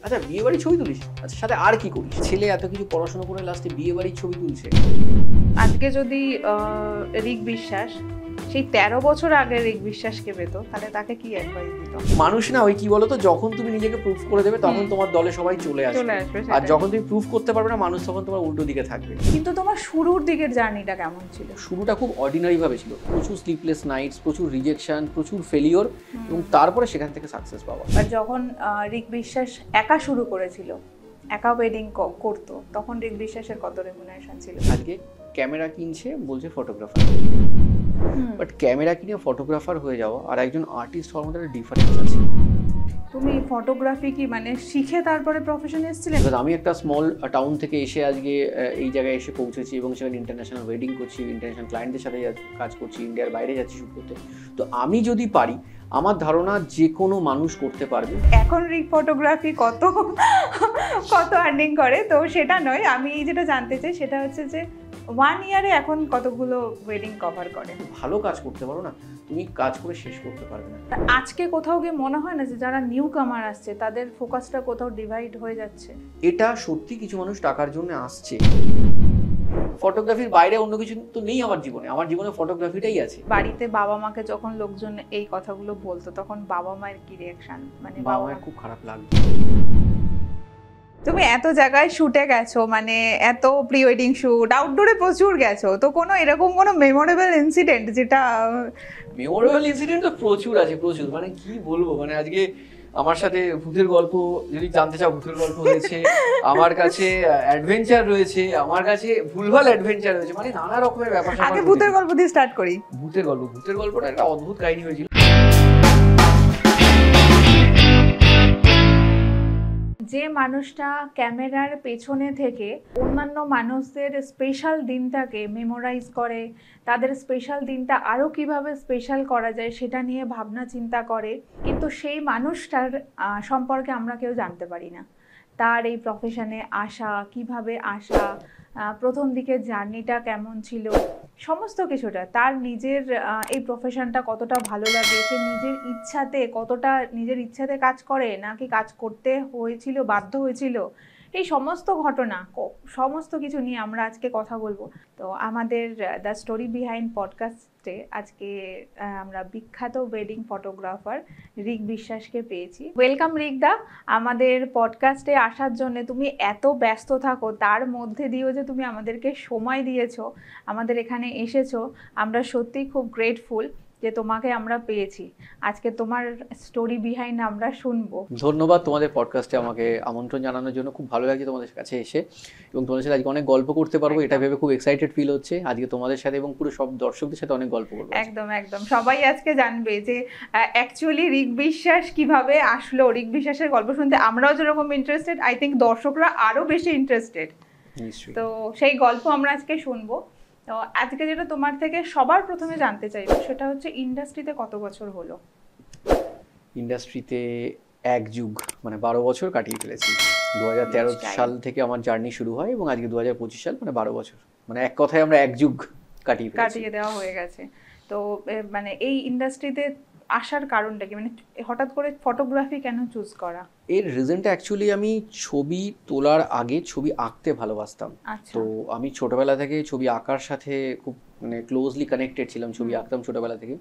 আচ্ছা বিয়ে বাড়ির ছবি তুলিস, আচ্ছা সাথে আর কি করিস? ছেলে এত কিছু পড়াশোনা করে লাস্টে বিয়ে বাড়ির ছবি তুলছে। আজকে যদি ঋক বিশ্বাস সেই 13 বছর আগে ঋক বিশ্বাসকে পেতো, তাহলে তাকে কি অ্যাডভাইস দিত? মানুষ না ওই কি বলতো, যখন তুমি নিজেকে প্রুফ করে দেবে তখন তোমার দলে সবাই চলে আসবে, আর যখন তুমি প্রুফ করতে পারবে না মানুষ তখন তোমার উল্টো দিকে থাকবে। কিন্তু তোমার শুরুর দিকের জার্নিটা কেমন ছিল? শুরুটা খুব অর্ডিনারি ভাবে ছিল, প্রচুর স্লিপলেস নাইটস, প্রচুর রিজেকশন, প্রচুর ফেলিওর, এবং তারপরে সেখান থেকে সাকসেস পাওয়া। আর যখন ঋক বিশ্বাস একা শুরু করেছিল, একা ওয়েডিং করতো, তখন ঋক বিশ্বাসের কত রেমুনারেশন ছিল? আজকে ক্যামেরা কিনছে বলছে ফটোগ্রাফার, বাট ক্যামেরা কিনে ফটোগ্রাফার হয়ে যাওয়া আর একজন আর্টিস্ট হওয়ার মধ্যে একটা ডিফারেন্স আছে। তুমি ফটোগ্রাফি কি মানে শিখে তারপরে প্রফেশনে এসেছিলে? আমি একটা স্মল টাউন থেকে এসে আজকে এই জায়গায় এসে পৌঁছেছি এবং সেখানে ইন্টারন্যাশনাল ওয়েডিং করছি, ইন্টারন্যাশনাল ক্লায়েন্টদের সাথে কাজ করছি, ইন্ডিয়ার বাইরে যাচ্ছি শুট করতে। তো আমি যদি পারি, আমার ধারণা যে কোনো মানুষ করতে পারবে। এখন ঋক ফটোগ্রাফি কত কত আর্নিং করে তো সেটা নয়, আমি যেটা জানতে চাই সেটা হচ্ছে যে 1 ইয়ারে এখন কতগুলো ওয়েডিং কভার করে? ভালো কাজ করতে পারো না, তুমি কাজ করে শেষ করতে পারবে না। আজকে কোথাও গিয়ে মনে হয় না যে যারা নিউ কামার আসছে তাদের ফোকাসটা কোথাও ডিভাইড হয়ে যাচ্ছে? এটা সত্যি, কিছু মানুষ টাকার জন্য আসছে। ফটোগ্রাফির বাইরে অন্য কিছু তো নেই আমার জীবনে, আমার জীবনে ফটোগ্রাফিটাই আছে। বাড়িতে বাবা মাকে যখন লোকজন এই কথাগুলো বলতো তখন বাবা মায়ের কি রিঅ্যাকশন? মানে বাবা মায়ের খুব খারাপ লাগতো। তুমি এত জায়গায় শুটে গেছো, মানে এত প্রি ওয়েডিং শুট, আউটডোরে প্রচুর গেছো, তো কোনো এরকম কোনো মেমোরেবল ইনসিডেন্ট যেটা? মেমোরেবল ইনসিডেন্ট তো প্রচুর আছে, প্রচুর, মানে কি বলবো, মানে আজকে আমার সাথে ভূতের গল্প, যদি জানতে চাও ভূতের গল্প হয়েছে, আমার কাছে অ্যাডভেঞ্চার রয়েছে, আমার কাছে ভুলভাল অ্যাডভেঞ্চার রয়েছে, মানে নানা রকমের ব্যাপার। আগে ভূতের গল্প দিয়ে স্টার্ট করি। ভূতের গল্পটা একটা অদ্ভুত কাহিনী হয়েছিল। যে মানুষটা ক্যামেরার পেছনে থেকে অন্যান্য মানুষদের স্পেশাল দিনটাকে মেমোরাইজ করে, তাদের স্পেশাল দিনটা আরও কিভাবে স্পেশাল করা যায় সেটা নিয়ে ভাবনা চিন্তা করে, কিন্তু সেই মানুষটার সম্পর্কে আমরা কেউ জানতে পারি না। তার এই প্রফেশনে আসা, কিভাবে আসা, প্রথম দিকের জার্নিটা কেমন ছিল, সমস্ত কিছুটা, তার নিজের এই প্রফেশনটা কতটা ভালো লাগে, সে নিজের ইচ্ছাতে কতটা নিজের ইচ্ছাতে কাজ করে নাকি কাজ করতে হয়েছিল, বাধ্য হয়েছিল, এই সমস্ত ঘটনা, সমস্ত কিছু নিয়ে আমরা আজকে কথা বলবো। তো আমাদের দ্য স্টোরি বিহাইন্ড পডকাস্টে আজকে আমরা বিখ্যাত ওয়েডিং ফটোগ্রাফার ঋক বিশ্বাসকে পেয়েছি। ওয়েলকাম ঋক দা আমাদের পডকাস্টে আসার জন্য। তুমি এত ব্যস্ত থাকো, তার মধ্যে দিয়েও যে তুমি আমাদেরকে সময় দিয়েছো, আমাদের এখানে এসেছো, আমরা সত্যিই খুব গ্রেটফুল যে তোমাকে আমরা পেয়েছি। আজকে তোমার স্টোরি বিহাইন্ড আমরা শুনবো। ধন্যবাদ তোমাদের পডকাস্টে আমাকে আমন্ত্রণ জানানোর জন্য, খুব ভালো লাগছে তোমাদের কাছে এসে, এবং তোমাদের সাথে আজকে অনেক গল্প করতে পারবো, এটা ভেবে খুব এক্সাইটেড ফিল হচ্ছে আজকে তোমাদের সাথে এবং পুরো সব দর্শকদের সাথে অনেক গল্প করবো। একদম একদম, সবাই আজকে জানবে যে অ্যাকচুয়ালি ঋক বিশ্বাস কিভাবে আসলো। ঋক বিশ্বাসের গল্প শুনতে আমরাও যেরকম ইন্টারেস্টেড, আই থিঙ্ক দর্শকরা আরো বেশি ইন্টারেস্টেড। তো সেই গল্প আমরা আজকে শুনবো। তো আজকে যেটা তোমার থেকে সবার প্রথমে জানতে চাইবো সেটা হচ্ছে ইন্ডাস্ট্রিতে কত বছর হলো? ইন্ডাস্ট্রিতে এক যুগ, মানে 12 বছর কাটিয়ে ফেলেছি। 2013 সাল থেকে আমার জার্নি শুরু হয় এবং আজকে 2025 সাল, মানে 12 বছর, মানে এক কথায় আমরা এক যুগ কাটিয়ে দেওয়া হয়ে গেছে। তো মানে এই ইন্ডাস্ট্রিতে আসার কারণটা কি, মানে হঠাৎ করে ফটোগ্রাফি কেন চুজ করা? এর রিজনটা অ্যাকচুয়ালি আমি ছবি তোলার আগে ছবি আঁকতে ভালোবাসতাম। তো আমি ছোটবেলা থেকে ছবি আঁকার সাথে খুব মানে ক্লোজলি কানেক্টেড ছিলাম, ছবি আঁকতাম ছোটবেলা থেকে,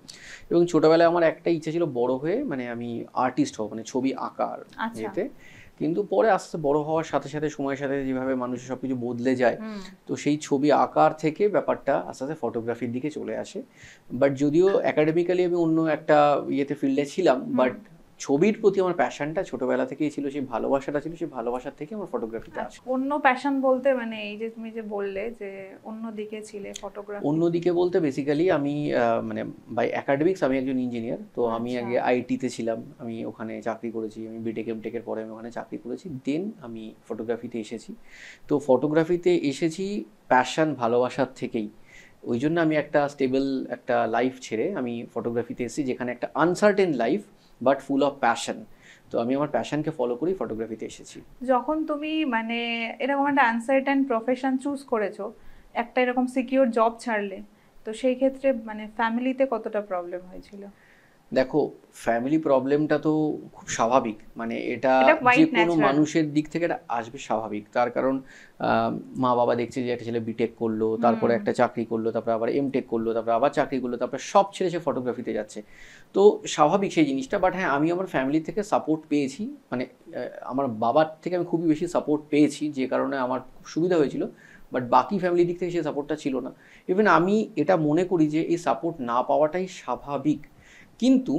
এবং ছোটবেলায় আমার একটা ইচ্ছে ছিল বড় হয়ে মানে আমি আর্টিস্ট হব, মানে ছবি আঁকার যেতে। কিন্তু পরে আস্তে আস্তে বড় হওয়ার সাথে সাথে সময়ের সাথে যেভাবে মানুষের সবকিছু বদলে যায়, তো সেই ছবি আঁকার থেকে ব্যাপারটা আস্তে আস্তে ফটোগ্রাফির দিকে চলে আসে। বাট যদিও একাডেমিক্যালি আমি অন্য একটা ইয়েতে ফিল্ডে ছিলাম, বাট ছবির প্রতি আমার প্যাশনটা ছোটবেলা থেকেই ছিল, সেই ভালোবাসাটা ছিল, সেই ভালোবাসার থেকে আমার ফটোগ্রাফিতে আসে। অন্য প্যাশন বলতে মানে এই যে তুমি যে বললে যে অন্য দিকে ছিলে ফটোগ্রাফি, অন্য দিকে বলতে বেসিক্যালি আমি মানে বাই একাডেমিক্স আমি একজন ইঞ্জিনিয়ার। তো আমি আগে আইটিতে ছিলাম, আমি ওখানে চাকরি করেছি, আমি বিটেক এমটেকের পরে আমি ওখানে চাকরি করেছি, দেন আমি ফটোগ্রাফিতে এসেছি। তো ফটোগ্রাফিতে এসেছি প্যাশন ভালোবাসার থেকেই, ওই জন্য আমি একটা স্টেবল একটা লাইফ ছেড়ে আমি ফটোগ্রাফিতে এসেছি, যেখানে একটা uncertain life but full of passion. তো আমি আমার প্যাশনকে ফলো করেই ফটোগ্রাফিতে এসেছি। যখন তুমি মানে এরকম একটা আনসার্টেন প্রফেশন চুজ করেছো, একটা এরকম সিকিউর জব ছাড়লে, তো সেই ক্ষেত্রে মানে ফ্যামিলিতে কতটা প্রবলেম হয়েছিল? দেখো ফ্যামিলি প্রবলেমটা তো খুব স্বাভাবিক, মানে এটা যে কোনো মানুষের দিক থেকে এটা আসবে স্বাভাবিক। তার কারণ মা বাবা দেখছে যে একটা ছেলে বিটেক করলো, তারপরে একটা চাকরি করলো, তারপরে আবার এমটেক করলো, তারপরে আবার চাকরি করলো, তারপরে সব ছেড়ে সে ফটোগ্রাফিতে যাচ্ছে। তো স্বাভাবিক সেই জিনিসটা। বাট হ্যাঁ, আমি আমার ফ্যামিলি থেকে সাপোর্ট পেয়েছি, মানে আমার বাবার থেকে আমি খুবই বেশি সাপোর্ট পেয়েছি, যে কারণে আমার খুব সুবিধা হয়েছিল। বাট বাকি ফ্যামিলির দিক থেকে সেই সাপোর্টটা ছিল না। ইভেন আমি এটা মনে করি যে এই সাপোর্ট না পাওয়াটাই স্বাভাবিক। কিন্তু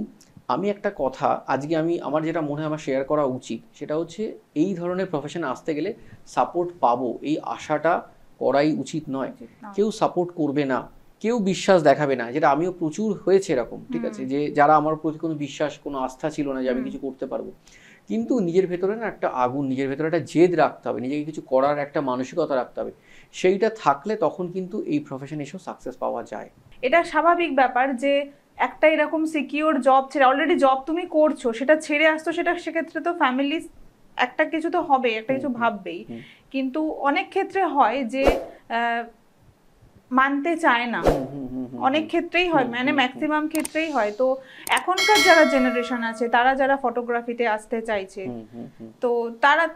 আমি একটা কথা আজকে আমার যেটা মনে হয় আমার শেয়ার করা উচিত, সেটা হচ্ছে এই ধরনের প্রফেশনে আসতে গেলে সাপোর্ট পাবো এই আশাটা করাই উচিত নয়। কেউ সাপোর্ট করবে না, কেউ বিশ্বাস দেখাবে না, যেটা আমিও প্রচুর হয়েছে এরকম, ঠিক আছে, যে যারা আমার প্রতি কোনো বিশ্বাস কোনো আস্থা ছিল না যে আমি কিছু করতে পারবো। কিন্তু নিজের ভেতরে না একটা আগুন, নিজের ভেতরে একটা জেদ রাখতে হবে, নিজেকে কিছু করার একটা মানসিকতা রাখতে হবে। সেইটা থাকলে তখন কিন্তু এই প্রফেশনে এসেও সাকসেস পাওয়া যায়। এটা স্বাভাবিক ব্যাপার যে একটা এরকম সিকিউর জব ছেড়ে, অলরেডি জব তুমি করছো, সেটা ছেড়ে আসতো, সেটা সেক্ষেত্রে তো ফ্যামিলি একটা কিছু তো হবে, একটা কিছু ভাববেই। কিন্তু অনেক ক্ষেত্রে হয় যে মানতে চায় না, অনেক ক্ষেত্রেই হয়, মানে ম্যাক্সিমাম ক্ষেত্রেই হয়। তো এখনকার যারা জেনারেশন আছে, তারা যারা ফটোগ্রাফিতে আসতে চাইছে, তো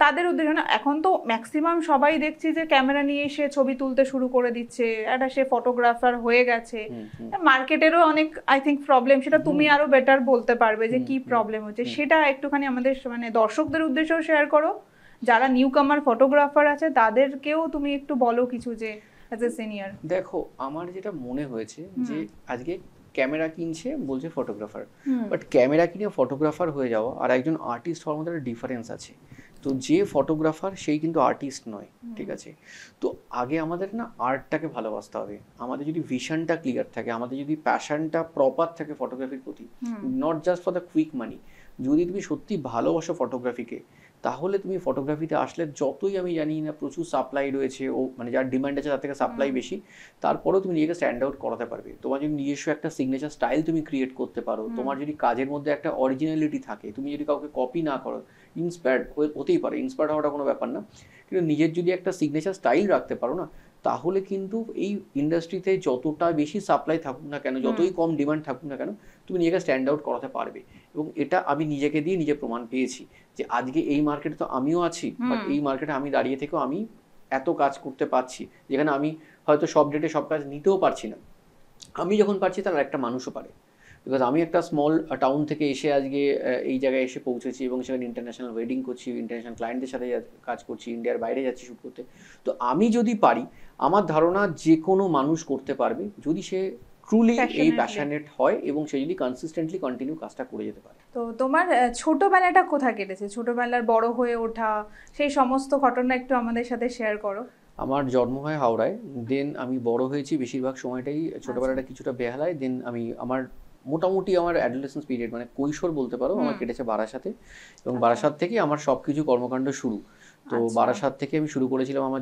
তাদের উদ্দেশ্য না, এখন তো ম্যাক্সিমাম সবাই দেখছি যে ক্যামেরা নিয়ে এসে ছবি তুলতে শুরু করে দিচ্ছে, একটা সে ফটোগ্রাফার হয়ে গেছে। মার্কেটেরও অনেক আই থিঙ্ক প্রবলেম, সেটা তুমি আরো বেটার বলতে পারবে যে কি প্রবলেম হচ্ছে, সেটা একটুখানি আমাদের মানে দর্শকদের উদ্দেশ্যেও শেয়ার করো। যারা নিউ কামার ফটোগ্রাফার আছে তাদেরকেও তুমি একটু বলো কিছু, যে অ্যাজ এ সিনিয়র। দেখো আমার যেটা মনে হয়েছে যে আজকে ক্যামেরা কিনছে বলছে ফটোগ্রাফার, বাট ক্যামেরা কিনে ফটোগ্রাফার হয়ে যাওয়া আর একজন আর্টিস্ট হওয়ার মধ্যে একটা ডিফারেন্স আছে। তো যে ফটোগ্রাফার সেই কিন্তু আর্টিস্ট নয়, ঠিক আছে। তো আগে আমাদের না আর্টটাকে ভালোবাসতে হবে, আমাদের যদি ভিশনটা ক্লিয়ার থাকে, আমাদের যদি প্যাশনটা প্রপার থাকে ফটোগ্রাফির প্রতি, not just for the quick money. যদি তুমি সত্যি ভালোবাসো ফটোগ্রাফিকে, তাহলে তুমি ফটোগ্রাফিতে আসলে, যতই আমি জানি না প্রচুর সাপ্লাই রয়েছে, ও মানে যার ডিমান্ড আছে তার থেকে সাপ্লাই বেশি, তারপরেও তুমি নিজেকে স্ট্যান্ড আউট করাতে পারবে। তোমার যদি নিজস্ব একটা সিগনেচার স্টাইল তুমি ক্রিয়েট করতে পারো, তোমার যদি কাজের মধ্যে একটা অরিজিনালিটি থাকে, তুমি যদি কাউকে কপি না করো, ইন্সপায়ার্ড হতেই পারে, ইন্সপায়ার্ড হওয়াটা কোনো ব্যাপার না, কিন্তু নিজের যদি একটা সিগনেচার স্টাইল রাখতে পারো না, তাহলে কিন্তু এই ইন্ডাস্ট্রিতে যতটা বেশি সাপ্লাই থাকুক না কেন, যতই কম ডিমান্ড থাকুক না কেন, তুমি নিজেকে স্ট্যান্ড আউট করাতে পারবে। এবং এটা আমি নিজেকে দিয়ে নিজে প্রমাণ পেয়েছি যে আজকে এই মার্কেটে তো আমিও আছি, বাট এই মার্কেটে আমি দাঁড়িয়ে থেকেও আমি এত কাজ করতে পারছি, যেখানে আমি হয়তো সব ডেটে সব কাজ নিতেও পারছি না। আমি যখন পারছি তার একটা মানুষও পারে, বিকজ আমি একটা স্মল টাউন থেকে এসে আজকে এই জায়গায় এসে পৌঁছেছি, এবং সেখানে ইন্টারন্যাশনাল ওয়েডিং করছি, ইন্টারন্যাশনাল ক্লায়েন্টের সাথে কাজ করছি, ইন্ডিয়ার বাইরে যাচ্ছি শ্যুট করতে। তো আমি যদি পারি, আমার ধারণা যে কোনো মানুষ করতে পারবে, যদি সে ট্রুলি এই প্যাশনেট হয় এবং সে যদি কনসিস্টেন্টলি কন্টিনিউ কাজটা করে যেতে পারে। তো তোমার ছোটবেলাটা কোথায় কেটেছে, ছোটবেলার বড় হয়ে ওঠা, সেই সমস্ত ঘটনা একটু আমাদের সাথে শেয়ার করো। আমার জন্ম হয় হাওড়ায়, দেন আমি বড় হয়েছি বেশিরভাগ সময়টাই, ছোটবেলাটা কিছুটা বেহালায়, দেন আমার মোটামুটি আমার অ্যাডোলেসেন্স পিরিয়ড মানে কৈশোর বলতে পারো আমার কেটেছে বারাসাতে, এবং বারাসাত থেকে আমার সব কিছু কর্মকাণ্ড শুরু। তো বারাসাত থেকে আমি শুরু করেছিলাম আমার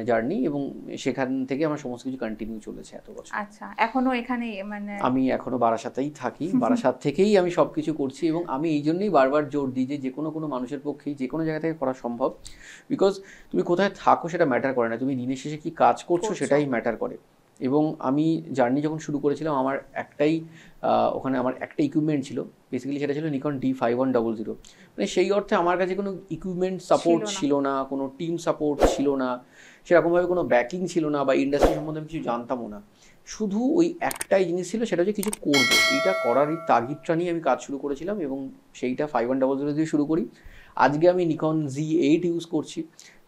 জার্নি, এবং সেখান থেকে আমার সমস্ত কিছু কন্টিনিউ চলেছে এত বছর। আচ্ছা, এখনো এখানে মানে আমি এখনো বারাসাতেই থাকি, বারাসাত থেকেই আমি সবকিছু করছি, এবং আমি এই জন্যই বারবার জোর দিই যে কোনো মানুষের পক্ষেই যে কোনো জায়গা থেকে করা সম্ভব, বিকজ তুমি কোথায় থাকো সেটা ম্যাটার করে না, তুমি দিনের শেষে কি কাজ করছো সেটাই ম্যাটার করে। এবং আমি জার্নি যখন শুরু করেছিলাম, আমার ওখানে আমার একটা ইকুইপমেন্ট ছিল, বেসিক্যালি সেটা ছিল নিকন D5100। মানে সেই অর্থে আমার কাছে কোনো ইকুইপমেন্ট সাপোর্ট ছিল না, কোনো টিম সাপোর্ট ছিল না, সেরকমভাবে কোনো ব্যাকিং ছিল না, বা ইন্ডাস্ট্রি সম্বন্ধে আমি কিছু জানতামও না। শুধু ওই একটাই জিনিস ছিল, সেটা হচ্ছে কিছু করবো, এইটা করার এই তাগিদটা নিয়ে আমি কাজ শুরু করেছিলাম, এবং সেইটা 5100 দিয়ে শুরু করি। আজকে আমি নিকন Z8 ইউজ করছি।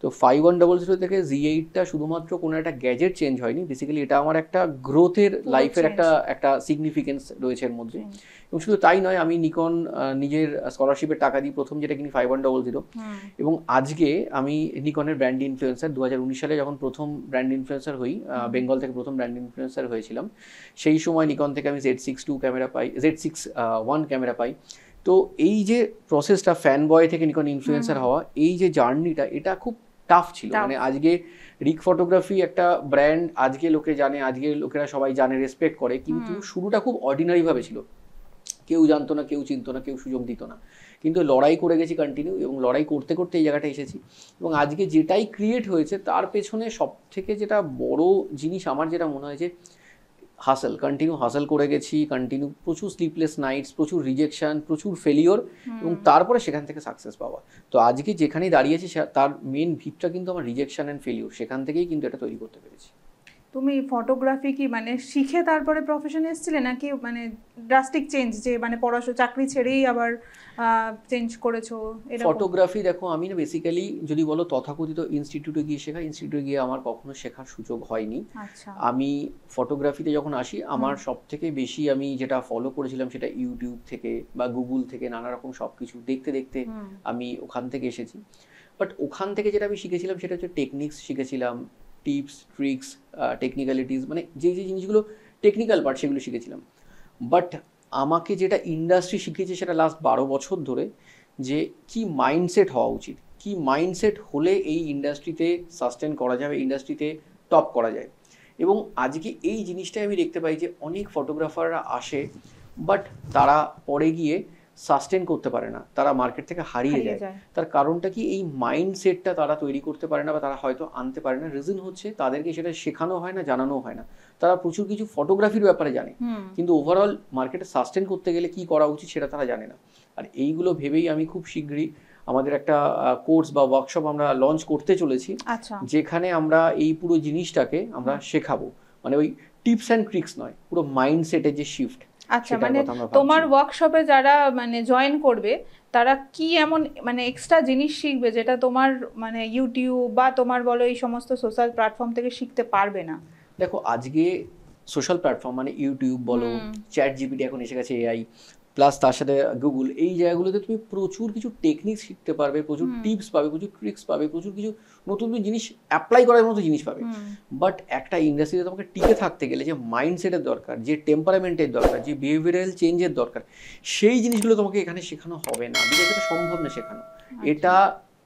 তো 5100 থেকে Z8টা শুধুমাত্র কোনো একটা গ্যাজেট চেঞ্জ হয়নি, বেসিক্যালি এটা আমার একটা গ্রোথের লাইফের একটা সিগনিফিকেন্স রয়েছে এর মধ্যে। এবং শুধু তাই নয়, আমি নিকন নিজের স্কলারশিপের টাকা দিয়ে প্রথম যেটা কিনি 5100, এবং আজকে আমি নিকনের ব্র্যান্ড ইনফ্লুয়েন্সার। 2019 সালে যখন প্রথম ব্র্যান্ড ইনফ্লুয়েন্সার হই, বেঙ্গল থেকে প্রথম ব্র্যান্ড ইনফ্লুয়েন্সার হয়েছিলাম, সেই সময় নিকন থেকে আমি Z6-2 ক্যামেরা পাই, Z6-1 ক্যামেরা পাই। তো এই যে প্রসেসটা, ফ্যান বয় থেকে নিকন ইনফ্লুয়েন্সার হওয়া, এই যে জার্নিটা, এটা খুব টাফ ছিল। মানে আজকে রিক ফটোগ্রাফি একটা ব্র্যান্ড, আজকে লোকে জানে, আজকে লোকেরা সবাই জানে, রেসপেক্ট করে, কিন্তু শুরুটা খুব অর্ডিনারি ভাবে ছিল, কেউ জানতো না, কেউ চিনতো না, কেউ সুযোগ দিত না, কিন্তু লড়াই করে গেছি কন্টিনিউ, এবং লড়াই করতে করতে এই জায়গাটা এসেছি। এবং আজকে যেটাই ক্রিয়েট হয়েছে তার পেছনে সব থেকে যেটা বড় জিনিস আমার যেটা মনে হয় যে কন্টিনিউ হাসেল করে গেছি, কন্টিনিউ প্রচুর স্লিপলেস নাইটস, প্রচুর রিজেকশন, প্রচুর ফেলিওর, এবং তারপরে সেখান থেকে সাকসেস পাওয়া। তো আজকে যেখানেই দাঁড়িয়েছি তার মেন ভিতটা কিন্তু আমার রিজেকশন অ্যান্ড ফেলিওর, সেখান থেকেই কিন্তু এটা তৈরি করতে পেরেছি। তুমি ফটোগ্রাফি কি মানে শিখে তারপরে প্রফেশনে এসেছিলে, নাকি মানে ড্রাস্টিক চেঞ্জ, যে মানে পড়াশোনা চাকরি ছেড়েই আবার চেঞ্জ করেছো? ফটোগ্রাফি দেখো, আমি না বেসিক্যালি যদি বলো তথাকথিত ইনস্টিটিউটে গিয়ে শেখা, ইনস্টিটিউটে গিয়ে আমার কখনো শেখার সুযোগ হয়নি। আমি ফটোগ্রাফিতে যখন আসি, আমার সব থেকে বেশি আমি যেটা ফলো করেছিলাম সেটা ইউটিউব থেকে বা গুগল থেকে নানা রকম সব কিছু দেখতে দেখতে আমি ওখান থেকে এসেছি। বাট ওখান থেকে যেটা আমি শিখেছিলাম সেটা হচ্ছে টেকনিক্স শিখেছিলাম, টিপস ট্রিক্স, টেকনিক্যালিটিস, মানে যে যে জিনিসগুলো টেকনিক্যাল পার্ট সেগুলো শিখেছিলাম। বাট আমাকে যেটা ইন্ডাস্ট্রি শিখিয়েছে সেটা লাস্ট 12 বছর ধরে, যে কি মাইন্ডসেট হওয়া উচিত, কি মাইন্ডসেট হলে এই ইন্ডাস্ট্রিতে সাস্টেন করা যাবে, ইন্ডাস্ট্রিতে টপ করা যায়। এবং আজকে এই জিনিসটাই আমি দেখতে পাই যে অনেক ফটোগ্রাফাররা আসে, বাট তারা পরে গিয়ে সাস্টেন করতে পারে না, তারা মার্কেট থেকে হারিয়ে যায়। তার কারণটা কি, এই মাইন্ডসেটটা তারা তৈরি করতে পারে না বা তারা হয়তো আনতে পারে না। রিজন হচ্ছে তাদেরকে সেটা শেখানো হয় না, জানানো হয় না। তারা প্রচুর কিছু ফটোগ্রাফির ব্যাপারে জানে, কিন্তু ওভারঅল মার্কেটে সাস্টেন করতে গেলে কি করা উচিত সেটা তারা জানে না। আর এইগুলো ভেবেই আমি খুব শীঘ্রই আমাদের একটা কোর্স বা ওয়ার্কশপ আমরা লঞ্চ করতে চলেছি, যেখানে আমরা এই পুরো জিনিসটাকে আমরা শেখাবো। মানে ওই টিপস অ্যান্ড ট্রিক্স নয়, পুরো মাইন্ডসেটের যে শিফট। আচ্ছা, মানে তোমার ওয়ার্কশপে যারা মানে জয়েন করবে তারা কি এমন মানে এক্সট্রা জিনিস শিখবে যেটা তোমার মানে ইউটিউব বা তোমার বলো এই সমস্ত সোশ্যাল প্ল্যাটফর্ম থেকে শিখতে পারবে না? দেখো, আজকে সোশ্যাল প্ল্যাটফর্ম মানে ইউটিউব বলো, চ্যাট জিপিটি এখন এসে গেছে, এআই প্লাস তার সাথে গুগল, এই জায়গাগুলোতে তুমি প্রচুর কিছু টেকনিক শিখতে পারবে, প্রচুর টিপস পাবে, প্রচুর ট্রিক্স পাবে, প্রচুর কিছু নতুন নতুন জিনিস অ্যাপ্লাই করার মতো জিনিস পাবে। বাট একটা ইন্ডাস্ট্রিতে তোমাকে টিকে থাকতে গেলে যে মাইন্ডসেটের দরকার, যে টেম্পারামেন্টের দরকার, যে বিহেভিয়ারাল চেঞ্জের দরকার, সেই জিনিসগুলো তোমাকে এখানে শেখানো হবে না, বিকজ এটা সম্ভব না শেখানো। এটা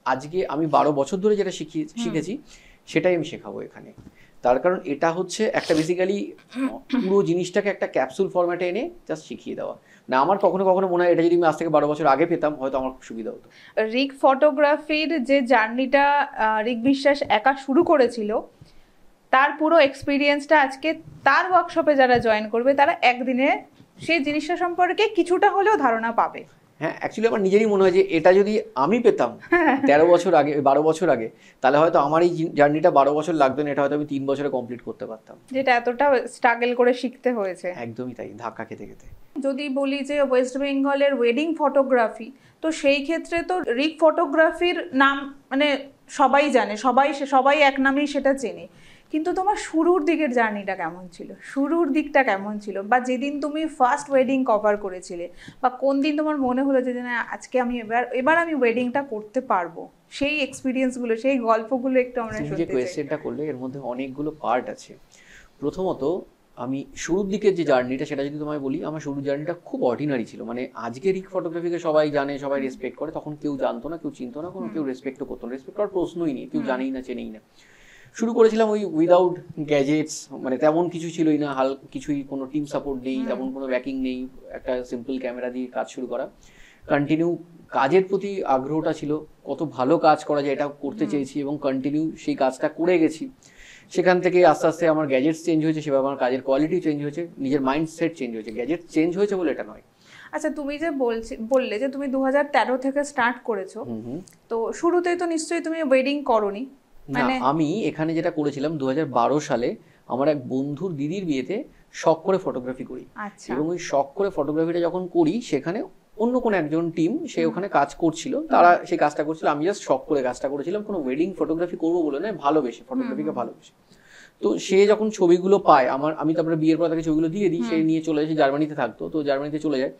আজকে আমি 12 বছর ধরে যেটা শিখেছি সেটাই আমি শেখাবো এখানে। তার কারণ এটা হচ্ছে একটা বেসিক্যালি পুরো জিনিসটাকে একটা ক্যাপসুল ফরম্যাটে এনে জাস্ট শিখিয়ে দেওয়া। না, আমার কখনো কখনো মনে হয় এটা যদি আমি আজ থেকে 12 বছর আগে পেতাম হয়তো আমার খুব সুবিধা হতো। রিক ফটোগ্রাফির যে জার্নিটা রিক বিশ্বাস একা শুরু করেছিল, তার পুরো এক্সপিরিয়েন্সটা আজকে তার ওয়ার্কশপে যারা জয়েন করবে তারা একদিনে সেই জিনিসটা সম্পর্কে কিছুটা হলেও ধারণা পাবে। হ্যাঁ, অ্যাকচুয়ালি আমার নিজেরই মনে হয় যে এটা যদি আমি পেতাম 13 বছর আগে, 12 বছর আগে, তাহলে হয়তো আমার এই জার্নিটা 12 বছর লাগতো না, এটা হয়তো আমি 3 বছরে কমপ্লিট করতে পারতাম, যেটা এতটা স্ট্রাগল করে শিখতে হয়েছে। একদমই তাই, ধাক্কা খেতে খেতে। যদি বলি যে ওয়েস্ট বেঙ্গলের ওয়েডিং ফটোগ্রাফি, তো সেই ক্ষেত্রে তো রিক ফটোগ্রাফির নাম মানে সবাই জানে, সবাই এক নামেই সেটা চেনে। কিন্তু তোমার শুরুর দিকের জার্নিটা কেমন ছিল, শুরুর দিকটা কেমন ছিল, বা যেদিন তুমি ফার্স্ট ওয়েডিং কভার করেছিলে, বা কোন দিন তোমার মনে হলো যে না আজকে আমি এবার আমি ওয়েডিংটা করতে পারবো, সেই এক্সপিরিয়েন্সগুলো, সেই গল্পগুলো একটু আমরা শুনতে চাই। যে কোয়েশ্চেনটা করলে এর মধ্যে অনেকগুলো পার্ট আছে। প্রথমত আমি শুরুর দিকের যে জার্নিটা সেটা যদি তোমায় বলি, আমার শুরুর জার্নিটা খুব অর্ডিনারি ছিল। মানে আজকে রিক ফটোগ্রাফিকে সবাই জানে, সবাই রেসপেক্ট করে, তখন কেউ জানতো না, কেউ চিনতো না, কোনো কেউ রেসপেক্টও করতো না, রেসপেক্ট করার প্রশ্নই নেই, কেউ জানেই না, চেনেই না। শুরু করেছিলাম ওই উইদাউট গ্যাজেটস, মানে তেমন কিছু ছিলই না, কিছুই, কোনো টিম সাপোর্ট নেই, তেমন কোনো ব্যাকিং নেই, একটা সিম্পল ক্যামেরা দিয়ে কাজ শুরু করা। কন্টিনিউ কাজের প্রতি আগ্রহটা ছিল, কত ভালো কাজ করা যায় এটা করতে চেয়েছি, এবং কন্টিনিউ সেই কাজটা করে গেছি। সেখান থেকে আস্তে আস্তে আমার গ্যাজেটস চেঞ্জ হয়েছে, সেভাবে আমার কাজের কোয়ালিটি চেঞ্জ হয়েছে, নিজের মাইন্ডসেট চেঞ্জ হয়েছে। গ্যাজেট চেঞ্জ হয়েছে বলে এটা নয়। আচ্ছা, তুমি যে বললে যে তুমি 2013 থেকে স্টার্ট করেছো, তো শুরুতেই তো নিশ্চয়ই তুমি ওয়েডিং করোনি? না, আমি এখানে যেটা করেছিলাম 2012 সালে আমার এক বন্ধুর দিদির বিয়েতে শখ করে ফটোগ্রাফি করি, এবং ওই শখ করে ফটোগ্রাফিটা যখন করি সেখানে অন্য কোনো একজন টিম সে ওখানে কাজ করছিল, তারা সেই কাজটা করছিল, আমি জাস্ট শখ করে কাজটা করেছিলাম, কোনো ওয়েডিং ফটোগ্রাফি করবো বলে নয়, ভালোবেসে, ফটোগ্রাফিকে ভালোবেসে। তো সে যখন ছবিগুলো পায় আমি তারপরে বিয়ের পর তাকে ছবিগুলো দিয়ে দিই, সে নিয়ে চলে যায়, জার্মানিতে থাকতো, তো জার্মানিতে চলে যায়।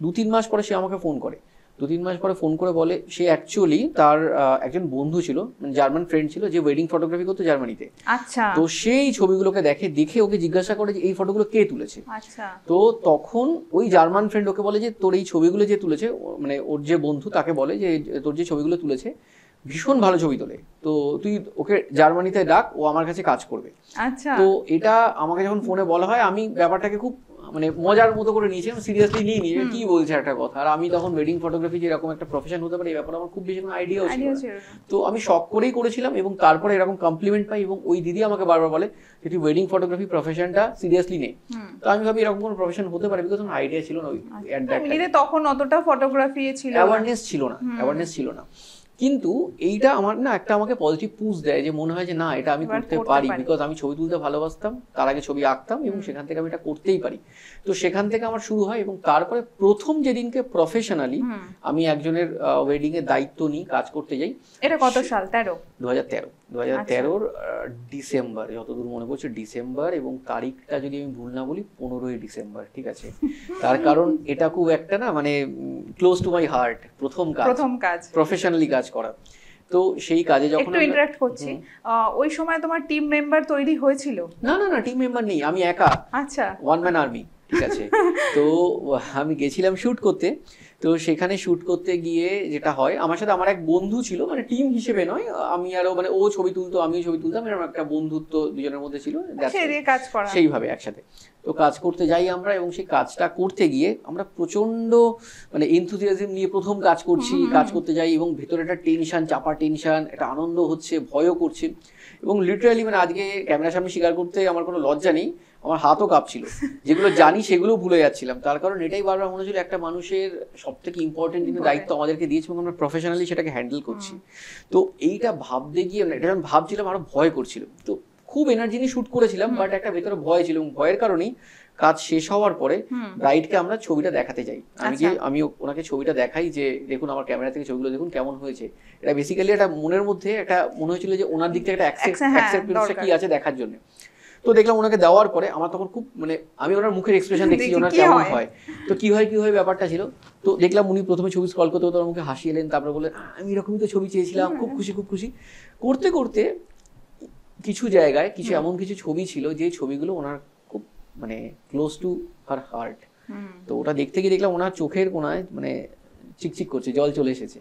2-3 মাস পরে সে আমাকে ফোন করে, 2-3 মাস পরে ফোন করে বলে সে অ্যাকচুয়ালি তার একজন বন্ধু ছিল, মানে জার্মান ফ্রেন্ড ছিল, যে ওয়েডিং ফটোগ্রাফি করতো জার্মানিতে। আচ্ছা। তো সেই ছবিগুলোকে দেখে ওকে জিজ্ঞাসা করে যে এই ফটোগুলো কে তুলেছে। আচ্ছা। তো তখন ওই জার্মান ফ্রেন্ড ওকে বলে যে তোর এই ছবিগুলো যে তুলেছে, মানে ওর যে বন্ধু তাকে বলে যে তোর যে ছবিগুলো তুলেছে ভীষণ ভালো ছবি তোলে, তো তুই ওকে জার্মানিতে ডাক, ও আমার কাছে কাজ করবে। আচ্ছা। তো এটা আমাকে যখন ফোনে বলা হয়, আমি ব্যাপারটাকে খুব মানে মজার মতো করে নিয়েছি, সিরিয়াসলি নিয়ে কি বলছে একটা কথা। আর আমি তখন ওয়েডিং ফটোগ্রাফি যে এরকম একটা প্রফেশন হতে পারে এই ব্যাপারে আমার খুব বেশি কোনো আইডিয়াও ছিল না। তো আমি শখ করেই করেছিলাম এবং তারপরে এরকম কমপ্লিমেন্ট পাই এবং ওই দিদি আমাকে বারবার বলে যে তুই ওয়েডিং ফটোগ্রাফি প্রফেশনটা সিরিয়াসলি নে। তো আমি ভাবি এরকম কোনো প্রফেশন হতে পারে, বিকজ আমার আইডিয়া ছিল না এট দ্যাট টাইম, তখন অতটা ফটোগ্রাফি ছিল না, অ্যাওয়ারনেস ছিল না। কিন্তু এইটা আমার না একটা আমাকে পজিটিভ পুশ দেয়, যে মনে হয় যে না এটা আমি করতে পারি, বিকজ আমি ছবি তুলতে ভালোবাসতাম, তার আগে ছবি আঁকতাম এবং সেখান থেকে আমি এটা করতেই পারি। তো সেখান থেকে আমার শুরু হয় এবং তারপরে প্রথম যেদিনকে প্রফেশনালি আমি একজনের ওয়েডিং এর দায়িত্ব নিই, কাজ করতে যাই। এটা কত সাল? 2013 ডিসেম্বর, যতদূর মনে পড়ছে ডিসেম্বর, এবং তারিখটা যদি আমি ভুল না বলি 15ই ডিসেম্বর, ঠিক আছে? তার কারণ এটা খুব একটা না মানে ক্লোজ টু মাই হার্ট, প্রথম কাজ প্রফেশনালি কাজ করা। তো সেই কাজে যখন একটু ইন্টারঅ্যাক্ট করছি, ওই সময় তোমার টিম মেম্বার তৈরি হয়েছিল? না টিম মেম্বার নেই, আমি একা, আচ্ছা, ওয়ান ম্যান আর্মি, ঠিক আছে? তো আমি গেছিলাম শুট করতে। তো সেখানে শুট করতে গিয়ে যেটা হয়, আমার সাথে আমার এক বন্ধু ছিল, মানে টিম হিসেবে নয়, আমি আরো মানে ও ছবি তুলতো আমিও ছবি তুলতাম, এরকম একটা বন্ধুত্ব দুজনের মধ্যে ছিল, সেইভাবে একসাথে। তো কাজ করতে যাই আমরা, এবং সেই কাজটা করতে গিয়ে আমরা প্রচন্ড মানে এনথুজিয়াজম নিয়ে প্রথম কাজ করতে যাই, এবং ভেতরে একটা টেনশন, চাপা টেনশন, একটা আনন্দ হচ্ছে, ভয়ও করছে, এবং লিটারালি মানে আজকে ক্যামেরার সামনে স্বীকার করতে আমার কোনো লজ্জা নেই, আমার হাতও কাঁপছিল, যেগুলো জানি সেগুলো ভুলে যাচ্ছিলাম। তার কারণ এটাই বারবার মনে হচ্ছিল একটা মানুষের সব থেকে ইম্পর্টেন্ট কিন্তু দায়িত্ব আমাদেরকে দিয়েছে এবং আমরা প্রফেশনালি সেটাকে হ্যান্ডেল করছি। তো এইটা ভাবতে গিয়ে এটা যখন ভাবছিলাম আরো ভয় করছিল, তো খুব এনার্জি নিয়ে শুট করেছিলাম, বাট একটা ভেতরে ভয় ছিল, এবং ভয়ের কারণেই কাজ শেষ হওয়ার পরে ব্রাইডকে আমরা ছবিটা দেখাতে যাই। আমি ওনাকে ছবিটা দেখাই যে দেখুন আমার ক্যামেরা থেকে ছবিগুলো দেখুন কেমন হয়েছে। এটা বেসিক্যালি একটা মনের মধ্যে একটা মনে হয়েছিল যে ওনার দিক থেকে একটা অ্যাকসেপ্টেন্সটা কি আছে দেখার জন্য। তো দেখলাম ওনাকে দেওয়ার পরে আমার তখন খুব মানে আমি ওনার মুখের এক্সপ্রেশন দেখছি ওনার কেমন হয়, তো কি হয় ব্যাপারটা ছিল। তো দেখলাম উনি প্রথমে ছবি স্ক্রল করতে ওনার মুখে হাসি এলেন, তারপরে বললেন আমি এরকমই তো ছবি চেয়েছিলাম, খুব খুশি করতে করতে কিছু জায়গায় কিছু এমন কিছু ছবি ছিল যে ছবিগুলো ওনার খুব মানে ক্লোজ টু হার হার্ট। তো ওটা দেখতে গিয়ে দেখলাম ওনার চোখের কোনায় মানে চিকচিক করছে, জল চলে এসেছে।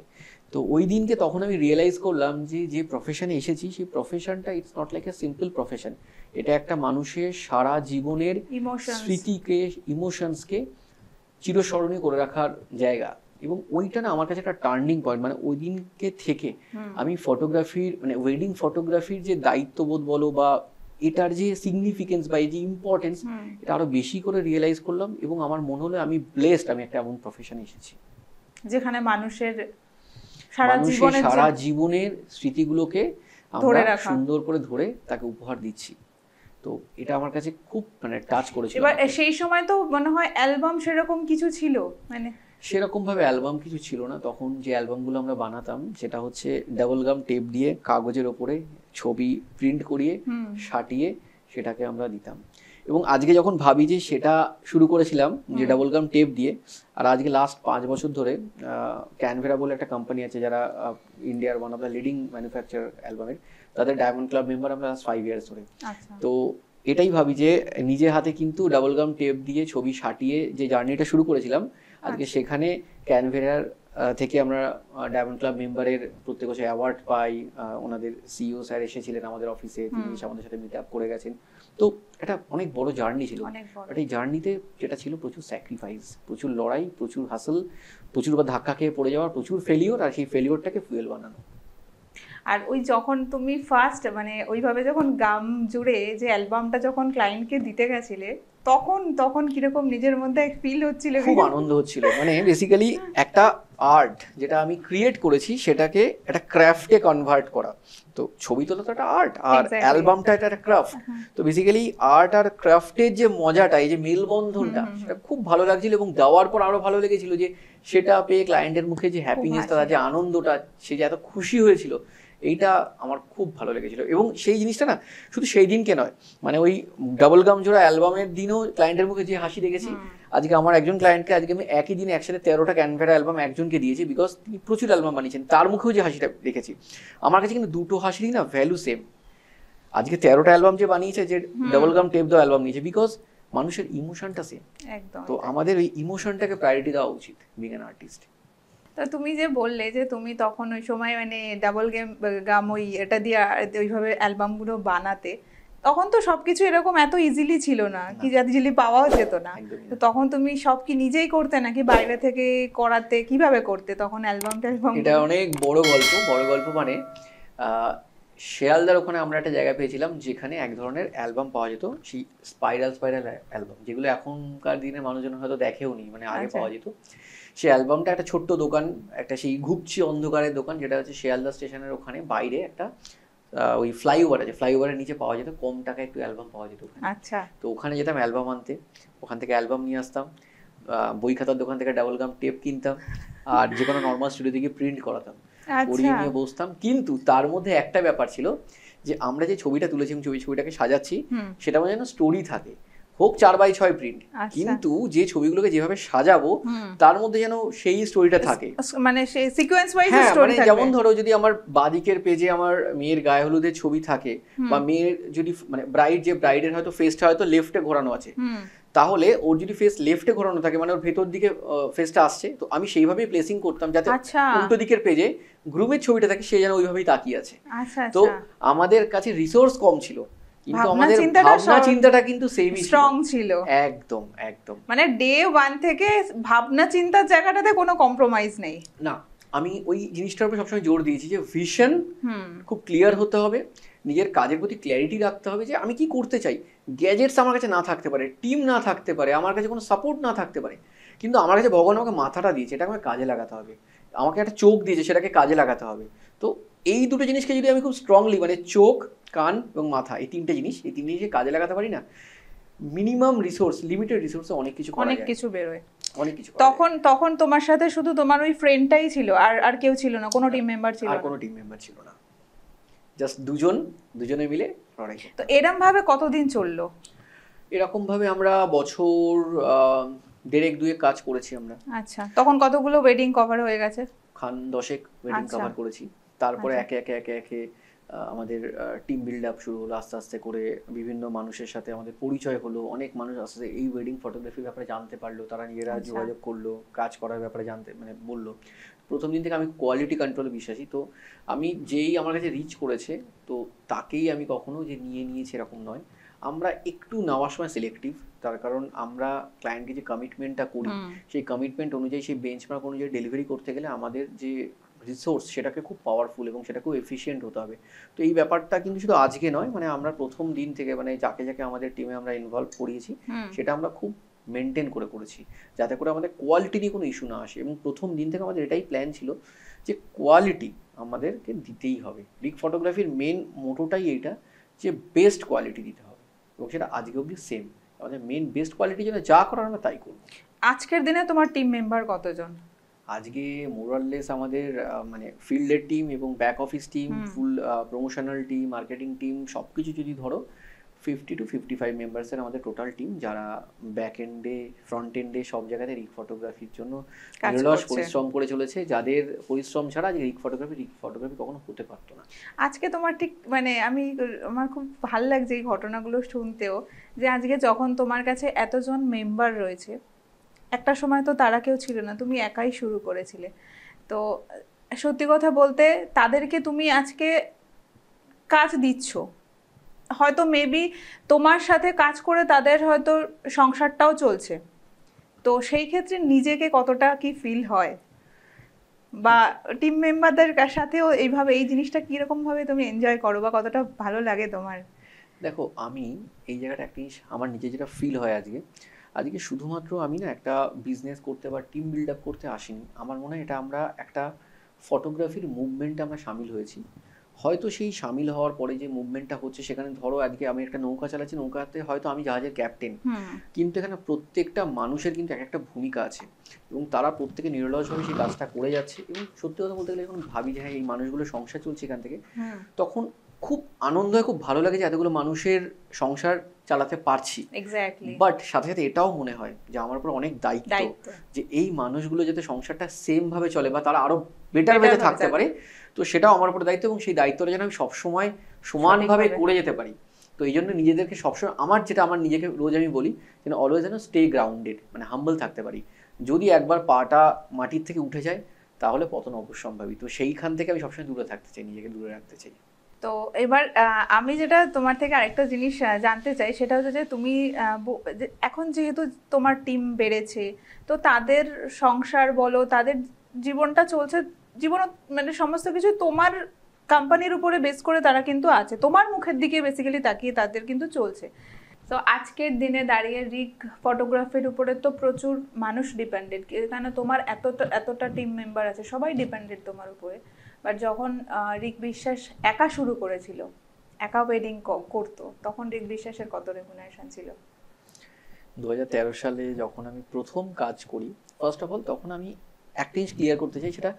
তো ওই দিনকে তখন আমি রিয়েলাইজ করলাম যে যে প্রফেশনে এসেছি সেই প্রফেশনটা it's not like a simple profession, এটা একটা মানুষের সারা জীবনের স্মৃতিকে, ইমোশনসকে চিরস্মরণীয় করে রাখার জায়গা। এবং ওইটা না আমার কাছে একটা টার্নিং পয়েন্ট, মানে ওই দিনকে থেকে আমি ফটোগ্রাফির মানে ওয়েডিং ফটোগ্রাফির যে দায়িত্ববোধ বলো বা এটার যে সিগনিফিকেন্স বা এই যে ইম্পর্টেন্স, এটা আরো বেশি করে রিয়েলাইজ করলাম, এবং আমার মনে হলো আমি ব্লেসড, আমি একটা এমন প্রফেশনে এসেছি যেখানে মানুষের সারা জীবনের স্মৃতিগুলোকে আমরা সুন্দর করে ধরে তাকে উপহার দিচ্ছি। তো এটা আমার কাছে খুব মানে টাচ করেছিল। এবার সেই সময় তো মনে হয় অ্যালবাম সেরকম কিছু ছিল, মানে সেরকম ভাবে অ্যালবাম কিছু ছিল না তখন। যে অ্যালবামগুলো আমরা বানাতাম সেটা হচ্ছে ডাবল গাম টেপ দিয়ে কাগজের ওপরে ছবি প্রিন্ট করিয়ে সাটিয়ে সেটাকে আমরা দিতাম। এবং আজকে যখন ভাবি যে সেটা শুরু করেছিলাম যে ডাবল গাম টেপ দিয়ে, আর আজকে লাস্ট 5 বছর ধরে ক্যানভেরা বলে একটা কোম্পানি আছে যারা ইন্ডিয়ার one of the leading manufacturer অ্যালবামের, তাদের ডায়মন্ড ক্লাব মেম্বার আমরা 5 ইয়ার্স ধরে। তো এটাই ভাবি যে নিজের হাতে কিন্তু ডাবল গাম টেপ দিয়ে ছবি সাটিয়ে যে জার্নিটা শুরু করেছিলাম, আজকে সেখানে ক্যানভেরার থেকে আমরা ডায়মন্ড ক্লাব মেম্বারের প্রত্যেক বছর অ্যাওয়ার্ড পাই। ওনাদের সিইও স্যার এসেছিলেন আমাদের অফিসে, তিনি আমাদের সাথে মিট আপ করে গেছেন। তো এটা অনেক বড় জার্নি ছিল, বাট এই জার্নিতে যেটা ছিল প্রচুর স্যাক্রিফাইস, প্রচুর লড়াই, প্রচুর হাসল, প্রচুর বা ধাক্কা খেয়ে পড়ে যাওয়ার, প্রচুর ফেলিওর, আর সেই ফেলিওরটাকে ফুয়েল বানানো। আর ওই যখন তুমি ফার্স্ট মানে ওইভাবে যখন গাম জুড়ে যে অ্যালবামটা যখন ক্লায়েন্টকে দিতে গেছিলে, তখন কিরকম নিজের মধ্যে ফিল হচ্ছিল? খুব আনন্দ হচ্ছিল। মানে বেসিক্যালি একটা আর্ট যেটা আমি ক্রিয়েট করেছি সেটাকে একটা ক্রাফটে কনভার্ট করা। তো ছবি তোলা তো একটা আর্ট, আর অ্যালবামটা এটা একটা ক্রাফট। তো বেসিক্যালি আর্ট আর ক্রাফটের যে মজাটা, এই যে মেলবন্ধনটা, সেটা খুব ভালো লাগছিল। এবং দেওয়ার পর আরো ভালো লেগেছিল যে সেটা পেয়ে ক্লায়েন্টের মুখে যে হ্যাপিনেসটা, যে আনন্দটা, সে যে এত খুশি হয়েছিল, এইটা আমার খুব ভালো লেগেছিল। এবং সেই জিনিসটা না শুধু সেই দিনকে নয়, মানে ওই ডাবল গাম জোড়া অ্যালবামের দিনও ক্লায়েন্টের মুখে যে হাসি দেখেছি। আজকে আমার একজন ক্লায়েন্টকে আজকে আমি একই দিনে একসাথে 13টা ক্যানভেরা অ্যালবাম একজনকে দিয়েছি, বিকজ তিনি প্রচুর অ্যালবাম বানিয়েছেন, তার মুখেও যে হাসিটা দেখেছি। আমার কাছে কিন্তু দুটো হাসিরই না ভ্যালু সেম। আজকে 13টা অ্যালবাম যে বানিয়েছে, যে ডাবল গাম টেপ দেওয়া অ্যালবাম নিয়েছে, বিকজ মানুষের ইমোশনটা সেম। তো আমাদের ওই ইমোশনটাকে প্রায়োরিটি দেওয়া উচিত বিং অ্যান আর্টিস্ট। তা তুমি যে বললে যে তুমি তখন ওই সময় মানে ডাবল গাম ওই এটা দিয়ে ওইভাবে অ্যালবামগুলো বানাতে, তখন তো সবকিছু এরকম এত ইজিলি ছিল না, কি ইজিলি পাওয়াও যেত না। তো তখন তুমি সব কি নিজেই করতে নাকি বাইরে থেকে করাতে, কিভাবে করতে তখন অ্যালবাম? এটা অনেক বড় গল্প মানে শিয়ালদার ওখানে আমরা একটা জায়গা পেয়েছিলাম যেখানে এক ধরনের অ্যালবাম পাওয়া যেত, সেই স্পাইরাল অ্যালবাম, যেগুলো এখনকার দিনে মানুষজন হয়তো দেখেও নি, মানে আগে পাওয়া যেত। সেই অ্যালবামটা একটা ছোট্ট দোকান, একটা সেই ঘুপচি অন্ধকারের দোকান, যেটা হচ্ছে শিয়ালদা স্টেশনের ওখানে বাইরে একটা ওই ফ্লাইওভার আছে, ফ্লাইওভারের নিচে পাওয়া যেত, কম টাকায় একটু অ্যালবাম পাওয়া যেত ওখানে। আচ্ছা। তো ওখানে যেতাম অ্যালবাম আনতে, ওখান থেকে অ্যালবাম নিয়ে আসতাম, বই খাতার দোকান থেকে ডাবল গাম টেপ কিনতাম, আর যে কোনো নর্মাল স্টুডিও থেকে প্রিন্ট করাতাম, করিয়ে নিয়ে বসতাম। কিন্তু তার মধ্যে একটা ব্যাপার ছিল যে আমরা যে ছবিটা তুলেছি, ছবিটাকে সাজাচ্ছি, সেটা মধ্যে যেন স্টোরি থাকে, হোক 4x6 প্রিন্ট, কিন্তু যে ছবিগুলোকে যেভাবে সাজাবো তার মধ্যে যেন সেই স্টোরিটা থাকে, মানে সেই সিকোয়েন্স ওয়াইজ স্টোরি থাকবে। যেমন ধরো যদি আমার বাদিকের পেজে আমার মেয়ের গায়ে হলুদের ছবি থাকে, বা মেয়ের যদি মানে ব্রাইডের হয়তো ফেসটা হয়তো লেফটে ঘোরানো আছে, তাহলে ওর যদি ফেস লেফটে ঘোরানো থাকে, মানে ওর ভেতর দিকে ফেসটা আসছে, তো আমি সেইভাবেই প্লেসিং করতাম যাতে উল্টো দিকের পেজে গ্রুমের ছবিটা থাকে, সে যেন ওইভাবেই তাকিয়ে আছে। তো আমাদের কাছে রিসোর্স কম ছিল, কিন্তু আমাদের ভাবনা চিন্তাটা কিন্তু সেমই স্ট্রং ছিল। একদম একদম, মানে ডে 1 থেকে ভাবনা চিন্তার জায়গাটাতে কোনো কম্প্রোমাইজ নেই। না, আমি ওই জিনিসটার উপর সবসময় জোর দিয়েছি যে ভিশন খুব ক্লিয়ার হতে হবে, নিজের কাজের প্রতি ক্ল্যারিটি রাখতে হবে যে আমি কি করতে চাই। গ্যাজেটস আমার কাছে না থাকতে পারে, টিম না থাকতে পারে, আমার কাছে কোনো সাপোর্ট না থাকতে পারে, কিন্তু আমার কাছে ভগবান আমাকে মাথাটা দিয়েছে, এটা আমাকে কাজে লাগাতে হবে, আমাকে একটা চোখ দিয়েছে, সেটাকে কাজে লাগাতে হবে। তো এই দুটো জিনিসকে যদি আমি খুব স্ট্রংলি, মানে চোখ, কান এবং মাথা, এই তিনটে জিনিসকে কাজে লাগাতে পারি না, মিনিমাম রিসোর্স, লিমিটেড রিসোর্সে অনেক কিছু করা যায়, অনেক কিছু বেরোয়, অনেক কিছু। তখন তোমার সাথে শুধু তোমার ওই ফ্রেন্ডটাই ছিল, আর কেউ ছিল না, কোনো টিম মেম্বার ছিল না? আর কোনো টিম মেম্বার ছিল না, জাস্ট দুজনে মিলে লড়াই। তো এরকম ভাবে কতদিন চললো? এরকম ভাবে আমরা বছর 1.5-2 কাজ করেছি আমরা। আচ্ছা, তখন কতগুলো ওয়েডিং কভার হয়ে গেছে? খান 10 ওয়েডিং কভার করেছি। তারপরে একে একে আমাদের টিম বিল্ড আপ শুরু হলো, আস্তে আস্তে করে বিভিন্ন মানুষের সাথে আমাদের পরিচয় হলো, অনেক মানুষ আস্তে আস্তে এই ওয়েডিং ফটোগ্রাফির ব্যাপারে জানতে পারলো, তারা নিজেরা যোগাযোগ করলো, কাজ করার ব্যাপারে জানতে মানে বললো। প্রথম দিন থেকে আমি কোয়ালিটি কন্ট্রোলে বিশ্বাসী, তো আমি যেই আমার কাছে রিচ করেছে তো তাকেই আমি কখনো যে নিয়েছি এরকম নয়। আমরা একটু নেওয়ার সময় সিলেক্টিভ, তার কারণ আমরা ক্লায়েন্টকে যে কমিটমেন্টটা করি, সেই কমিটমেন্ট অনুযায়ী, সেই বেঞ্চমার্ক অনুযায়ী ডেলিভারি করতে গেলে আমাদের যে রিসোর্স সেটাকে খুব পাওয়ারফুল এবং সেটা খুব এফিশিয়েন্ট হতে হবে। তো এই ব্যাপারটা কিন্তু শুধু আজকে নয়, মানে আমরা প্রথম দিন থেকে মানে যাকে আমাদের টিমে আমরা ইনভলভ করিয়েছি, সেটা আমরা খুব মেনটেন করেছি, যাতে করে আমাদের কোয়ালিটি নিয়ে কোনো ইস্যু না আসে। এবং প্রথম দিন থেকে আমাদের এটাই প্ল্যান ছিল যে কোয়ালিটি আমাদেরকে দিতেই হবে। রিক ফটোগ্রাফির মেন মোটোটাই এইটা যে বেস্ট কোয়ালিটি দিতে হবে, এবং সেটা আজকে অবধি সেম, আমাদের মেন বেস্ট কোয়ালিটির জন্য যা করার আমরা তাই করব। আজকের দিনে তোমার টিম মেম্বার কতজন? আজকে মোরাললেস আমাদের মানে ফিল্ডের টিম এবং ব্যাক অফিস টিম, ফুল প্রমোশনাল টিম, মার্কেটিং টিম, সব কিছু যদি ধরো 50 to 55 মেম্বার্সের আমাদের টোটাল টিম, যারা ব্যাক এন্ডে, ফ্রন্ট এন্ডে সব জায়গাতে রিক ফটোগ্রাফির জন্য নিরলস পরিশ্রম করে চলেছে, যাদের পরিশ্রম ছাড়া যে রিক ফটোগ্রাফি কখনো হতে পারতো না। আজকে তোমার ঠিক মানে আমার খুব ভালো লাগছে এই ঘটনাগুলো শুনতেও, যে আজকে যখন তোমার কাছে এতজন মেম্বার রয়েছে, একটা সময় তো তারা কেউ ছিল না, তুমি একাই শুরু করেছিলে। তো সত্যি কথা বলতে তাদেরকে তুমি আজকে কাজ দিচ্ছ, হয়তো মেবি তোমার সাথে কাজ করে তাদের হয়তো সংসারটাও চলছে, তো সেই ক্ষেত্রে নিজেকে কতটা কি ফিল হয়, বা টিম মেম্বারদের সাথেও এইভাবে এই জিনিসটা কিরকম ভাবে তুমি এনজয় করো, বা কতটা ভালো লাগে তোমার? দেখো, আমি এই জায়গাটা একটা আমার নিজে যেটা ফিল হয় আজকে শুধুমাত্র আমি না একটা বিজনেস করতে বা টিম বিল্ড আপ করতে আসিনি। আমার মনে হয় এটা আমরা একটা ফটোগ্রাফির মুভমেন্টে আমরা সামিল হয়েছি। হয়তো সেই সামিল হওয়ার পরে যে মুভমেন্টটা হচ্ছে, সেখানে ধরো আজকে আমি একটা নৌকা চালাচ্ছি, নৌকাতে হয়তো আমি জাহাজের ক্যাপ্টেন, কিন্তু এখানে প্রত্যেকটা মানুষের কিন্তু একটা ভূমিকা আছে, এবং তারা প্রত্যেকে নিরলসভাবে সেই কাজটা করে যাচ্ছে। এবং সত্যি কথা বলতে গেলে যখন ভাবি যে হ্যাঁ এই মানুষগুলো সংসার চলছে এখান থেকে, তখন খুব আনন্দ হয়, খুব ভালো লাগে যে এতগুলো মানুষের সংসার চালাতে পারছি। বাট সাথে সাথে এটাও মনে হয় যে আমার উপর অনেক দায়িত্ব, যে এই মানুষগুলো যাতে সংসারটা সেম ভাবে চলে বা তারা আরো বেটার ভাবে থাকতে পারে, তো সেটাও আমার উপর দায়িত্ব, এবং সেই দায়িত্বটা যেন আমি সবসময় সমানভাবে করে যেতে পারি। তো এই জন্য নিজেদেরকে সবসময় আমার নিজেকে রোজ আমি বলি যেন অলওয়েজ যেন স্টে গ্রাউন্ডেড, মানে হাম্বল থাকতে পারি। যদি একবার পাটা মাটির থেকে উঠে যায় তাহলে পতন অবশ্যম্ভাবী। তো সেইখান থেকে আমি সবসময় দূরে থাকতে চাই, নিজেকে দূরে রাখতে চাই। তো এবার আমি যেটা তোমার থেকে আরেকটা জিনিস জানতে চাই, সেটা হচ্ছে যে তুমি এখন যেহেতু তোমার টিম বেড়েছে, তো তাদের সংসার বলো, তাদের জীবনটা চলছে, জীবন মানে সমস্ত কিছু তোমার কোম্পানির উপরে বেস করে তারা কিন্তু আছে, তোমার মুখের দিকে বেসিক্যালি তাকিয়ে তাদের কিন্তু চলছে। তো আজকের দিনে দাঁড়িয়ে রিক ফটোগ্রাফির উপরে তো প্রচুর মানুষ ডিপেন্ডেন্ট, কারণ তোমার এতটা টিম মেম্বার আছে, সবাই ডিপেন্ডেন্ট তোমার উপরে। বাট যখন রিক বিশ্বাস একা শুরু করেছিল, একা ওয়েডিং করতো, তখন রিক বিশ্বাসের কত রেমুনারেশন ছিল? 2013 সালে যখন আমি প্রথম কাজ করি, ফার্স্ট অফ অল তখন আমি একটা জিনিস ক্লিয়ার করতে চাই, সেটা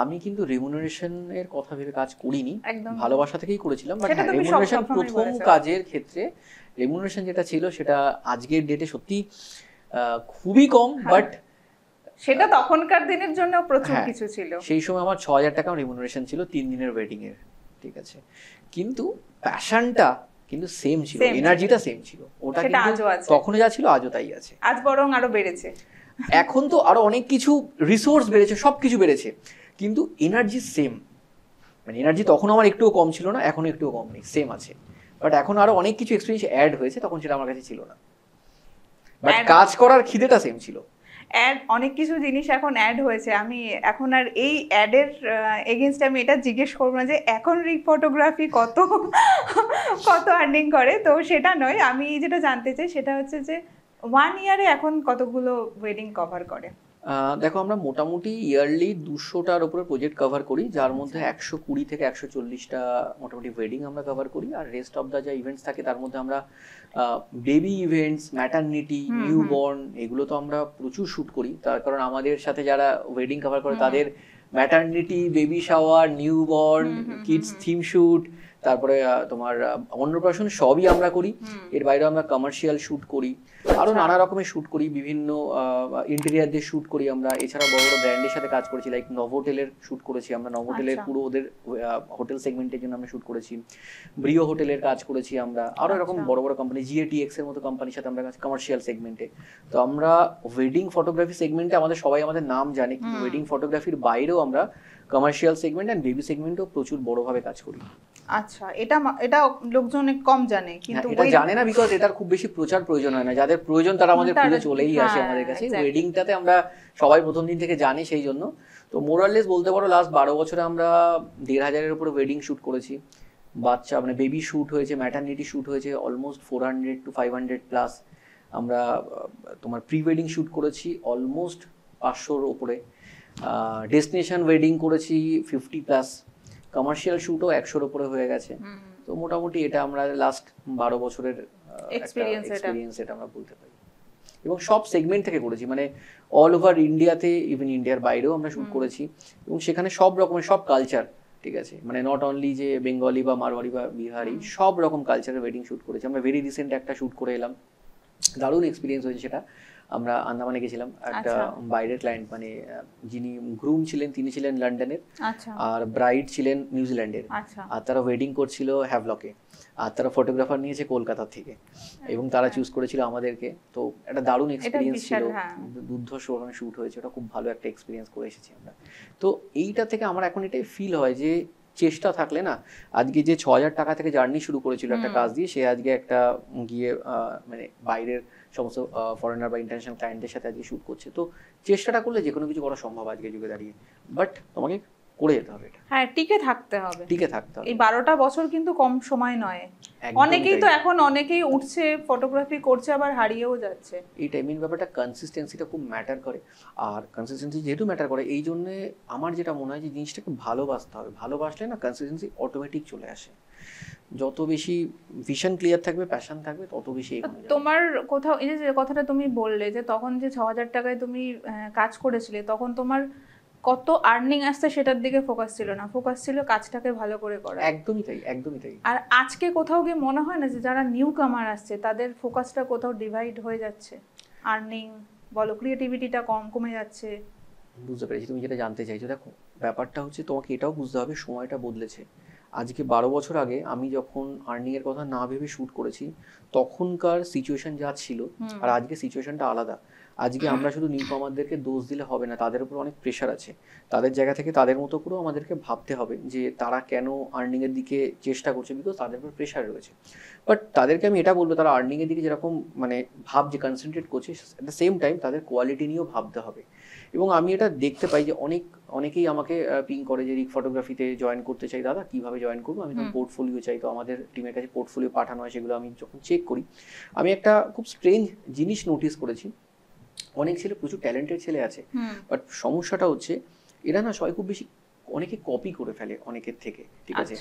আমি কিন্তু রেমুনারেশনের কথা ভেবে কাজ করিনি, ভালোবাসা থেকেই করেছিলাম। বাট রেমুনারেশন প্রথম কাজের ক্ষেত্রে রেমুনারেশন যেটা ছিল সেটা আজকের ডেটে সত্যি খুবই কম, বাট সেটা তখনকার দিনের জন্য প্রচুর কিছু ছিল। সেই সময় আমার 6,000 টাকা রেমুনারেশন ছিল 3 দিনের ওয়েডিং এর, ঠিক আছে। কিন্তু প্যাশনটা কিন্তু সেম ছিল, এনার্জিটা সেম ছিল, ওটা কিন্তু তখন যা ছিল আজও তাই আছে, আজ বরং আরো বেড়েছে। এখন তো আরো অনেক কিছু রিসোর্স বেড়েছে, সবকিছু বেড়েছে, কিন্তু এনার্জি সেম। মানে এনার্জি তখন আমার একটুও কম ছিল না, এখন একটুও কম নেই, সেম আছে। বাট এখন আরো অনেক কিছু এক্সপেরিয়েন্স অ্যাড হয়েছে, তখন সেটা আমার কাছে ছিল না, বাট কাজ করার খিদেটা সেম ছিল। অ্যাড অনেক কিছু জিনিস এখন অ্যাড হয়েছে। আমি এখন আর এই অ্যাডের এগেনস্টে আমি এটা জিজ্ঞেস করবো না যে এখন রিক ফটোগ্রাফি কত কত আর্নিং করে, তো সেটা নয়। আমি যেটা জানতে চাই সেটা হচ্ছে যে 1 ইয়ারে এখন কতগুলো ওয়েডিং কভার করে? দেখো, আমরা মোটামুটি ইয়ারলি 200টার উপরে প্রজেক্ট কভার করি, যার মধ্যে 120 থেকে 140টা মোটামুটি ওয়েডিং আমরা কভার করি। আর রেস্ট অফ দ্য যা ইভেন্টস থাকে তার মধ্যে আমরা বেবি ইভেন্টস, ম্যাটারনিটি, নিউবর্ন, এগুলো তো আমরা প্রচুর শ্যুট করি। তার কারণ আমাদের সাথে যারা ওয়েডিং কভার করে তাদের maternity, baby shower, newborn, kids theme shoot, তারপরে তোমার অন্নপ্রাশন সবই আমরা করি। এর বাইরে আমরা কমার্শিয়াল শ্যুট করি, আরো নানা রকমের শ্যুট করি, বিভিন্ন ইন্টেরিয়ার দিয়ে শ্যুট করি আমরা। এছাড়া বড় বড় ব্র্যান্ডের সাথে কাজ করেছি, লাইক নভোটেলের শ্যুট করেছি আমরা, নভোটেলের পুরো ওদের হোটেল সেগমেন্টের জন্য আমরা শ্যুট করেছি। ব্রিও হোটেলের কাজ করেছি আমরা, আরো এরকম বড় বড় কোম্পানি, জিএটিএক্স এর মতো কোম্পানির সাথে আমরা কাজ কমার্শিয়াল সেগমেন্টে। তো আমরা ওয়েডিং ফটোগ্রাফি সেগমেন্টে সবাই আমাদের নাম জানে, কিন্তু ওয়েডিং ফটোগ্রাফির বাইরেও আমরা কমার্শিয়াল সেগমেন্ট এন্ড বেবি সেগমেন্টেও প্রচুর বড়ভাবে কাজ করি। আচ্ছা, এটা লোকজন কম জানে, কিন্তু এটা জানে না বিকজ এটার খুব বেশি প্রচার প্রয়োজন হয় না। যাদের প্রয়োজন তারা আমাদের পুরো চলেই আসে আমাদের কাছে। ওয়েডিংটাতে আমরা সবাই প্রথম দিন থেকে জানি, সেই জন্য। তো মোরাললেস বলতে পারো লাস্ট 12 বছরে আমরা 1,500-এর উপরে ওয়েডিং শুট করেছি। বাচ্চা মানে বেবি শুট হয়েছে, ম্যাটারনিটি শুট হয়েছে অলমোস্ট 400 to 500 প্লাস। আমরা তোমার প্রি ওয়েডিং শুট করেছি অলমোস্ট 500-র উপরে। ডেস্টিনেশন ওয়েডিং করেছি 50 প্লাস। কমার্শিয়াল শুটও 100-র উপরে হয়ে গেছে। তো মোটামুটি এটা আমরা লাস্ট 12 বছরের এক্সপেরিয়েন্স এটা আমরা বলতে পারি। এবং সব সেগমেন্ট থেকে করেছি, মানে অল ওভার ইন্ডিয়াতে, ইভেন ইন্ডিয়ার বাইরেও আমরা শুট করেছি। এবং সেখানে সব রকমের সব কালচার, ঠিক আছে, মানে নট অনলি যে বেঙ্গলি বা মারওয়াড়ি বা বিহারি, সব রকম কালচারের ওয়েডিং শুট করেছি আমরা। ভেরি রিসেন্ট একটা শুট করে এলাম, দারুণ এক্সপিরিয়েন্স হয়েছে সেটা। আমরা আন্দামানে গেছিলাম, একটা বাইরের ক্লায়েন্ট, মানে যিনি গ্রুম ছিলেন তিনি ছিলেন লন্ডনের, আর ব্রাইড ছিলেন নিউজিল্যান্ডের। আর তারা ওয়েডিং করছিল হ্যাভলকে, আর তারা ফটোগ্রাফার নিয়েছে কলকাতা থেকে, এবং তারা চুজ করেছিল আমাদেরকে। তো একটা দারুণ এক্সপিরিয়েন্স ছিল, দুর্ধর্ষ শুট হয়েছে, ওটা খুব ভালো একটা এক্সপিরিয়েন্স করে এসেছি আমরা। তো এইটা থেকে আমার এখন এটাই ফিল হয় যে চেষ্টা থাকলে না, আজকে যে 6,000 টাকা থেকে জার্নি শুরু করেছিল একটা কাজ দিয়ে, সে আজকে একটা গিয়ে মানে বাইরের সমস্ত ফরেনার বা ইন্টারন্যাশনাল ক্লায়েন্টদের সাথে আজকে শুট করছে। তো চেষ্টাটা করলে যে কোনো কিছু করা সম্ভব আজকে যুগে দাঁড়িয়ে, বাট তোমাকে করে যেতে হবে এটা। হ্যাঁ, টিকে থাকতে হবে, টিকে থাকতে হবে। এই 12টা বছর কিন্তু কম সময় নয়। অনেকেই তো এখন অনেকেই উঠছে, ফটোগ্রাফি করছে, আবার হারিয়েও যাচ্ছে। এইটাই মেইন ব্যাপারটা, কনসিস্টেন্সিটা খুব ম্যাটার করে। আর কনসিস্টেন্সি যেহেতু ম্যাটার করে, এই জন্য আমার যেটা মনে হয় যে জিনিসটাকে ভালোবাসতে হবে। ভালোবাসলে না কনসিস্টেন্সি অটোমেটিক চলে আসে। যত বেশি ভিশন ক্লিয়ার থাকবে, প্যাশন থাকবে, তত বেশি। তোমার কোথাও এই যে কথাটা তুমি বললে যে তখন যে 6,000 টাকায় তুমি কাজ করেছিলে, তখন তোমার কত আর্নিং আসছে সেটার দিকে ফোকাস ছিল না, ফোকাস ছিল কাজটাকে ভালো করে করা। একদমই তাই, একদমই তাই। আর আজকে কোথাও গিয়ে মনে হয় না যে যারা নিউ কামার আসছে তাদের ফোকাসটা কোথাও ডিভাইড হয়ে যাচ্ছে? আর্নিং বলো, ক্রিয়েটিভিটিটা কমে যাচ্ছে। বুঝতে পেরেছি তুমি যেটা জানতে চাইছো। দেখো, ব্যাপারটা হচ্ছে তোমাকে এটাও বুঝতে হবে, সময়টা বদলেছে। আজকে 12 বছর আগে আমি যখন আর্নিং এর কথা না ভেবে শুট করেছি, তখনকার সিচুয়েশন যা ছিল, আর আজকে সিচুয়েশনটা আলাদা। আজকে আমরা শুধু নিউকামারদেরকে দোষ দিলে হবে না, তাদের উপর অনেক প্রেশার আছে। তাদের জায়গা থেকে তাদের মতো করেও আমাদেরকে ভাবতে হবে যে তারা কেন আর্নিংয়ের দিকে চেষ্টা করছে, বিকজ তাদের উপর প্রেশার রয়েছে। বাট তাদেরকে আমি এটা বলবো, তারা আর্নিংয়ের দিকে যেরকম মানে ভাবছে, কনসেন্ট্রেট করছে, অ্যাট দ্য সেম টাইম তাদের কোয়ালিটি নিয়েও ভাবতে হবে। এবং আমি এটা দেখতে পাই যে অনেকেই আমাকে পিং করে যে রিক ফটোগ্রাফিতে জয়েন করতে চাই, দাদা কীভাবে জয়েন করবো, আমি তখন পোর্টফোলিও চাই। তো আমাদের টিমের কাছে পোর্টফোলিও পাঠানো হয়, সেগুলো আমি যখন চেক করি, আমি একটা খুব স্ট্রেঞ্জ জিনিস নোটিস করেছি। অনেক ছেলে, প্রচুর ট্যালেন্টেড ছেলে আছে, বাট সমস্যাটা হচ্ছে এরা না সবাই খুব বেশি অনেকে কপি করে ফেলে অনেকের থেকে, ঠিক আছে?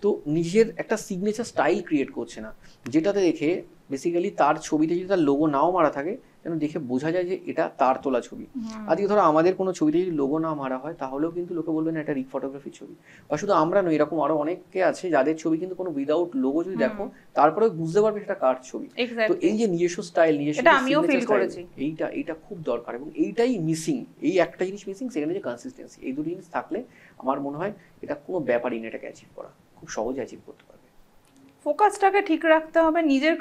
তো নিজের একটা সিগনেচার স্টাইল ক্রিয়েট করছে না, যেটাতে দেখে বেসিক্যালি তার ছবিতে যদি তার লোগো নাও মারা থাকে, যেন দেখে বোঝা যায় যে এটা তার তোলা ছবি। আজকে ধরো আমাদের কোনো ছবিতে যদি লোগো না মারা হয়, তাহলেও কিন্তু লোকে বলবে না এটা রিক ফটোগ্রাফির ছবি। বা শুধু আমরা নই, এরকম আরো অনেকে আছে যাদের ছবি কিন্তু কোনো উইদাউট লোগো যদি দেখো, তারপরে বুঝতে পারবে সেটা কার ছবি। তো এই যে নিজস্ব স্টাইল, নিজস্ব এইটা খুব দরকার, এবং এইটাই মিসিং। এই একটা জিনিস মিসিং, সেখানে যে কনসিস্টেন্সি, এই দুটো জিনিস থাকলে আমার মনে হয় এটা কোনো ব্যাপারই না, এটাকে অ্যাচিভ করা খুব সহজে অ্যাচিভ করতে পারবে। ফোকাসটাকে ঠিক রাখতে হবে, নিজের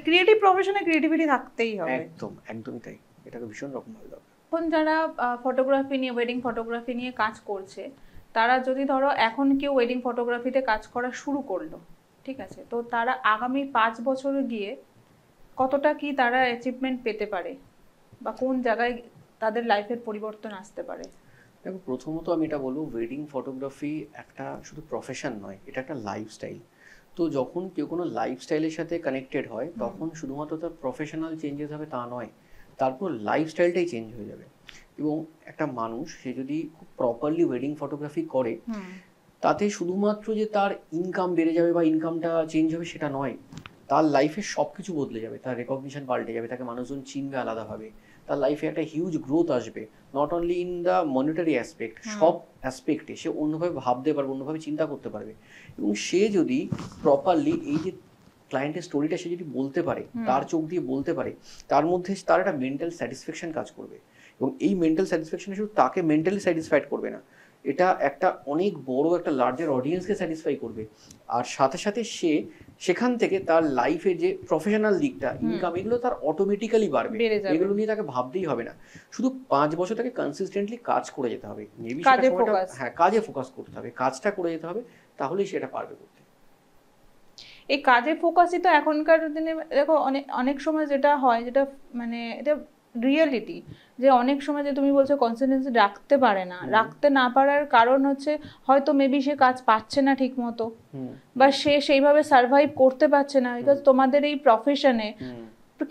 ক্রিয়েটিভ প্রফেশনে ক্রিয়েটিভিটি থাকতেই হবে। একদমই তাই, এটাকে ভীষণ রকম ভালো লাগবে। এখন যারা ফটোগ্রাফি নিয়ে, ওয়েডিং ফটোগ্রাফি নিয়ে কাজ করছে, তারা যদি ধরো এখন কেউ ওয়েডিং ফটোগ্রাফিতে কাজ করা শুরু করলো, ঠিক আছে, তো তারা আগামী 5 বছরে গিয়ে কতটা কি তারা অ্যাচিভমেন্ট পেতে পারে, বা কোন জায়গায় তাদের লাইফের পরিবর্তন আসতে পারে? দেখো, প্রথমত আমি এটা বলবো, ওয়েডিং ফটোগ্রাফি একটা শুধু প্রফেশন নয়, এটা একটা লাইফস্টাইল। তো যখন কেউ কোনো লাইফস্টাইলের সাথে কানেক্টেড হয়, তখন শুধুমাত্র তার প্রফেশনাল চেঞ্জেস হবে তা নয়, তারপর লাইফস্টাইলটাই চেঞ্জ হয়ে যাবে। এবং একটা মানুষ, সে যদি খুব প্রপারলি ওয়েডিং ফটোগ্রাফি করে, তাতে শুধুমাত্র যে তার ইনকাম বেড়ে যাবে বা ইনকামটা চেঞ্জ হবে সেটা নয়, তার লাইফে সব কিছু বদলে যাবে। তার রেকগনিশন পাল্টে যাবে, তাকে মানুষজন চিনবে আলাদাভাবে, তার লাইফে একটা হিউজ গ্রোথ আসবে, not only in the monetary aspect, সব অ্যাসপেক্টে সে অন্যভাবে ভাবতে পারবে, অন্যভাবে চিন্তা করতে পারবে। এবং সে যদি প্রপারলি এই যে ক্লায়েন্টের স্টোরিটা সে যদি বলতে পারে, তার চোখ দিয়ে বলতে পারে, তার মধ্যে তার একটা মেন্টাল স্যাটিসফ্যাকশন কাজ করবে। এবং এই মেন্টাল স্যাটিসফ্যাকশন শুধু তাকে মেন্টালি স্যাটিসফাইড করবে না, এটা একটা অনেক বড় একটা লার্জার অডিয়েন্সকে স্যাটিসফাই করবে। আর সাথে সাথে সে সেখান থেকে তার লাইফে যে প্রফেশনাল দিকটা, ইনকাম, এগুলো তার অটোমেটিক্যালি বাড়বে। এগুলো নিয়ে তাকে ভাবতেই হবে না, শুধু 5 বছর তাকে কনসিস্টেন্টলি কাজ করে যেতে হবে। কাজে ফোকাস করতে হবে, কাজটা করে যেতে হবে, তাহলেই সেটা পারবে করতে। এই কাজে ফোকাসই তো এখনকার দিনে দেখো অনেক সময় যেটা হয়, যেটা মানে এটা রিয়েলিটি, যে অনেক সময় যে তুমি বলছো কনসিস্টেন্সি রাখতে পারে না, রাখতে না পারার কারণ হচ্ছে হয়তো মেবি সে কাজ পাচ্ছে না ঠিক মতো, বা সে সেইভাবে সার্ভাইভ করতে পারছে না, বিকজ তোমাদের এই প্রফেশনে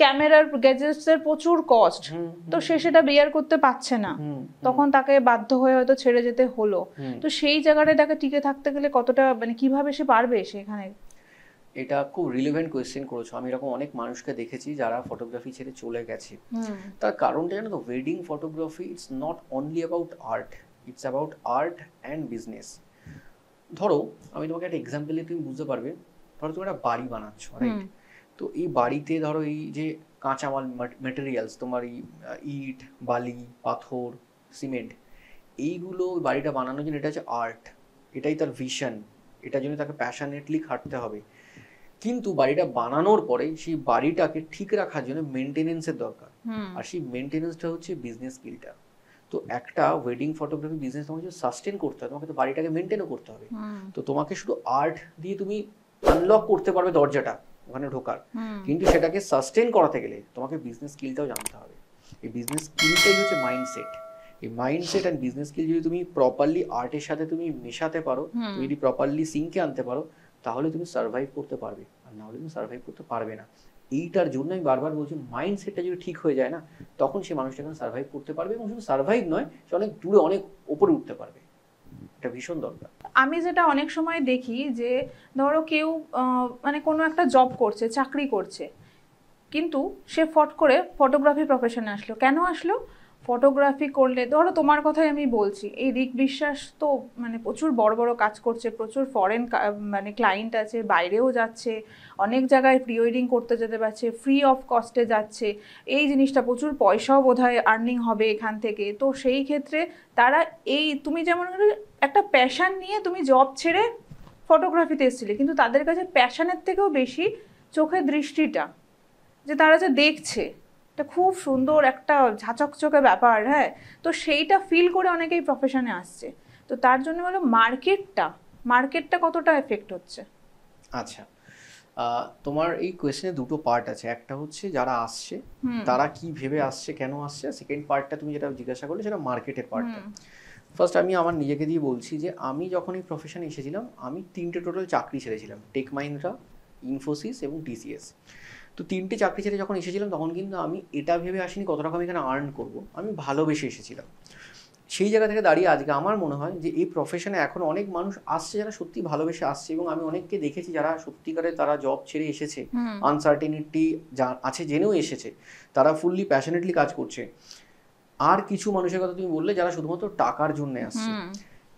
ক্যামেরার গ্যাজেটস এর প্রচুর কস্ট, তো সে সেটা বেয়ার করতে পারছে না, তখন তাকে বাধ্য হয়ে হয়তো ছেড়ে যেতে হলো। তো সেই জায়গাটায় তাকে টিকে থাকতে গেলে কতটা মানে কিভাবে সে পারবে সেখানে? এটা খুব রিলেভেন্ট কোয়েশ্চেন করেছো। আমি এরকম অনেক মানুষকে দেখেছি যারা ফটোগ্রাফি ছেড়ে চলে গেছে। তার কারণটা জানো তো, wedding photography it's not only about art, it's about art and business. ধরো আমি তোমাকে একটা এক্সাম্পল দিয়ে তুমি বুঝতে পারবে। ধরো তুমি একটা বাড়ি বানাচ্ছ, রাইট? তো এই বাড়িতে ধরো এই যে কাঁচামাল ম্যাটেরিয়ালস, তোমার এই ইট, বালি, পাথর, সিমেন্ট, এইগুলো বাড়িটা বানানোর জন্য এটা হচ্ছে আর্ট, এটাই তার ভিশন, এটার জন্য তাকে প্যাশনেটলি খাটতে হবে। কিন্তু বাড়িটা বানানোর পরে সেই বাড়িটাকে ঠিক রাখার জন্য মেনটেনেন্সের দরকার, আর সেই মেনটেনেন্সটা হচ্ছে বিজনেস স্কিলটা। তো একটা ওয়েডিং ফটোগ্রাফি বিজনেস তোমাকে যদি সাস্টেন করতে হয়, তোমাকে তো বাড়িটাকে মেনটেনও করতে হবে। তো তোমাকে শুধু আর্ট দিয়ে তুমি আনলক করতে পারবে দরজাটা ওখানে ঢোকার, কিন্তু সেটাকে সাস্টেন করাতে গেলে তোমাকে বিজনেস স্কিলটাও জানতে হবে। এই বিজনেস স্কিলটাই হচ্ছে মাইন্ডসেট। এই মাইন্ডসেট অ্যান্ড বিজনেস স্কিল যদি তুমি প্রপারলি আর্টের সাথে তুমি মেশাতে পারো, তুমি যদি প্রপারলি সিঙ্কে আনতে পারো, তাহলে তুমি সার্ভাইভ করতে পারবে, আর না হলে তুমি সার্ভাইভ করতে পারবে না। এইটার জন্য আমি বারবার বলছি, মাইন্ডসেটটা যদি ঠিক হয়ে যায় না, তখন সে মানুষটা সার্ভাইভ করতে পারবে, এবং শুধু সার্ভাইভ নয়, সে অনেক দূরে, অনেক ওপরে উঠতে পারবে। এটা ভীষণ দরকার। আমি যেটা অনেক সময় দেখি যে ধরো কেউ মানে কোনো একটা জব করছে, চাকরি করছে, কিন্তু সে ফট করে ফটোগ্রাফি প্রফেশনে আসলো। কেন আসলো? ফটোগ্রাফি করলে, ধরো তোমার কথাই আমি বলছি, এই রিক বিশ্বাস তো মানে প্রচুর বড় বড় কাজ করছে, প্রচুর ফরেন মানে ক্লায়েন্ট আছে, বাইরেও যাচ্ছে, অনেক জায়গায় প্রি ওয়েডিং করতে যেতে পারছে, ফ্রি অফ কস্টে যাচ্ছে, এই জিনিসটা প্রচুর পয়সাও বোধহয় আর্নিং হবে এখান থেকে। তো সেই ক্ষেত্রে তারা এই, তুমি যেমন একটা প্যাশন নিয়ে তুমি জব ছেড়ে ফটোগ্রাফিতে এসেছিলে, কিন্তু তাদের কাছে প্যাশনের থেকেও বেশি চোখের দৃষ্টিটা, যে তারা যে দেখছে, এটা খুব সুন্দর একটা ঝাঁচকচকে ব্যাপার, হ্যাঁ। তো সেইটা ফিল করে অনেকেই প্রফেশনে আসছে। তো তার জন্য হলো মার্কেটটা কতটা এফেক্ট হচ্ছে? আচ্ছা, তোমার এই কোয়েশ্চেনে দুটো পার্ট আছে। একটা হচ্ছে যারা আসছে তারা কি ভেবে আসছে, কেন আসছে। সেকেন্ড পার্টটা তুমি যেটা জিজ্ঞাসা করলে সেটা মার্কেটের পার্টটা। ফার্স্ট আমি আমার নিজেকে দিয়ে বলছি যে আমি যখন এই প্রফেশনে এসেছিলাম আমি 3টে টোটাল চাকরি ছেড়েছিলাম, টেক মাহিন্দ্রা, ইনফোসিস এবং টিসিএস। তো 3টে চাকরি ছেড়ে যখন এসেছিলাম তখন কিন্তু আমি এটা ভেবে আসিনি কত টাকা আমি এখানে আর্ন করবো, আমি ভালোবেসে এসেছিলাম। সেই জায়গা থেকে দাঁড়িয়ে আজকে আমার মনে হয় যে এই প্রফেশনে এখন অনেক মানুষ আসছে যারা সত্যি ভালোবেসে আসছে, এবং আমি অনেককে দেখেছি যারা সত্যিকারে তারা জব ছেড়ে এসেছে, আনসার্টেনিটি যা আছে জেনেও এসেছে, তারা ফুললি প্যাশনেটলি কাজ করছে। আর কিছু মানুষের কথা তুমি বললে যারা শুধুমাত্র টাকার জন্য আসছে,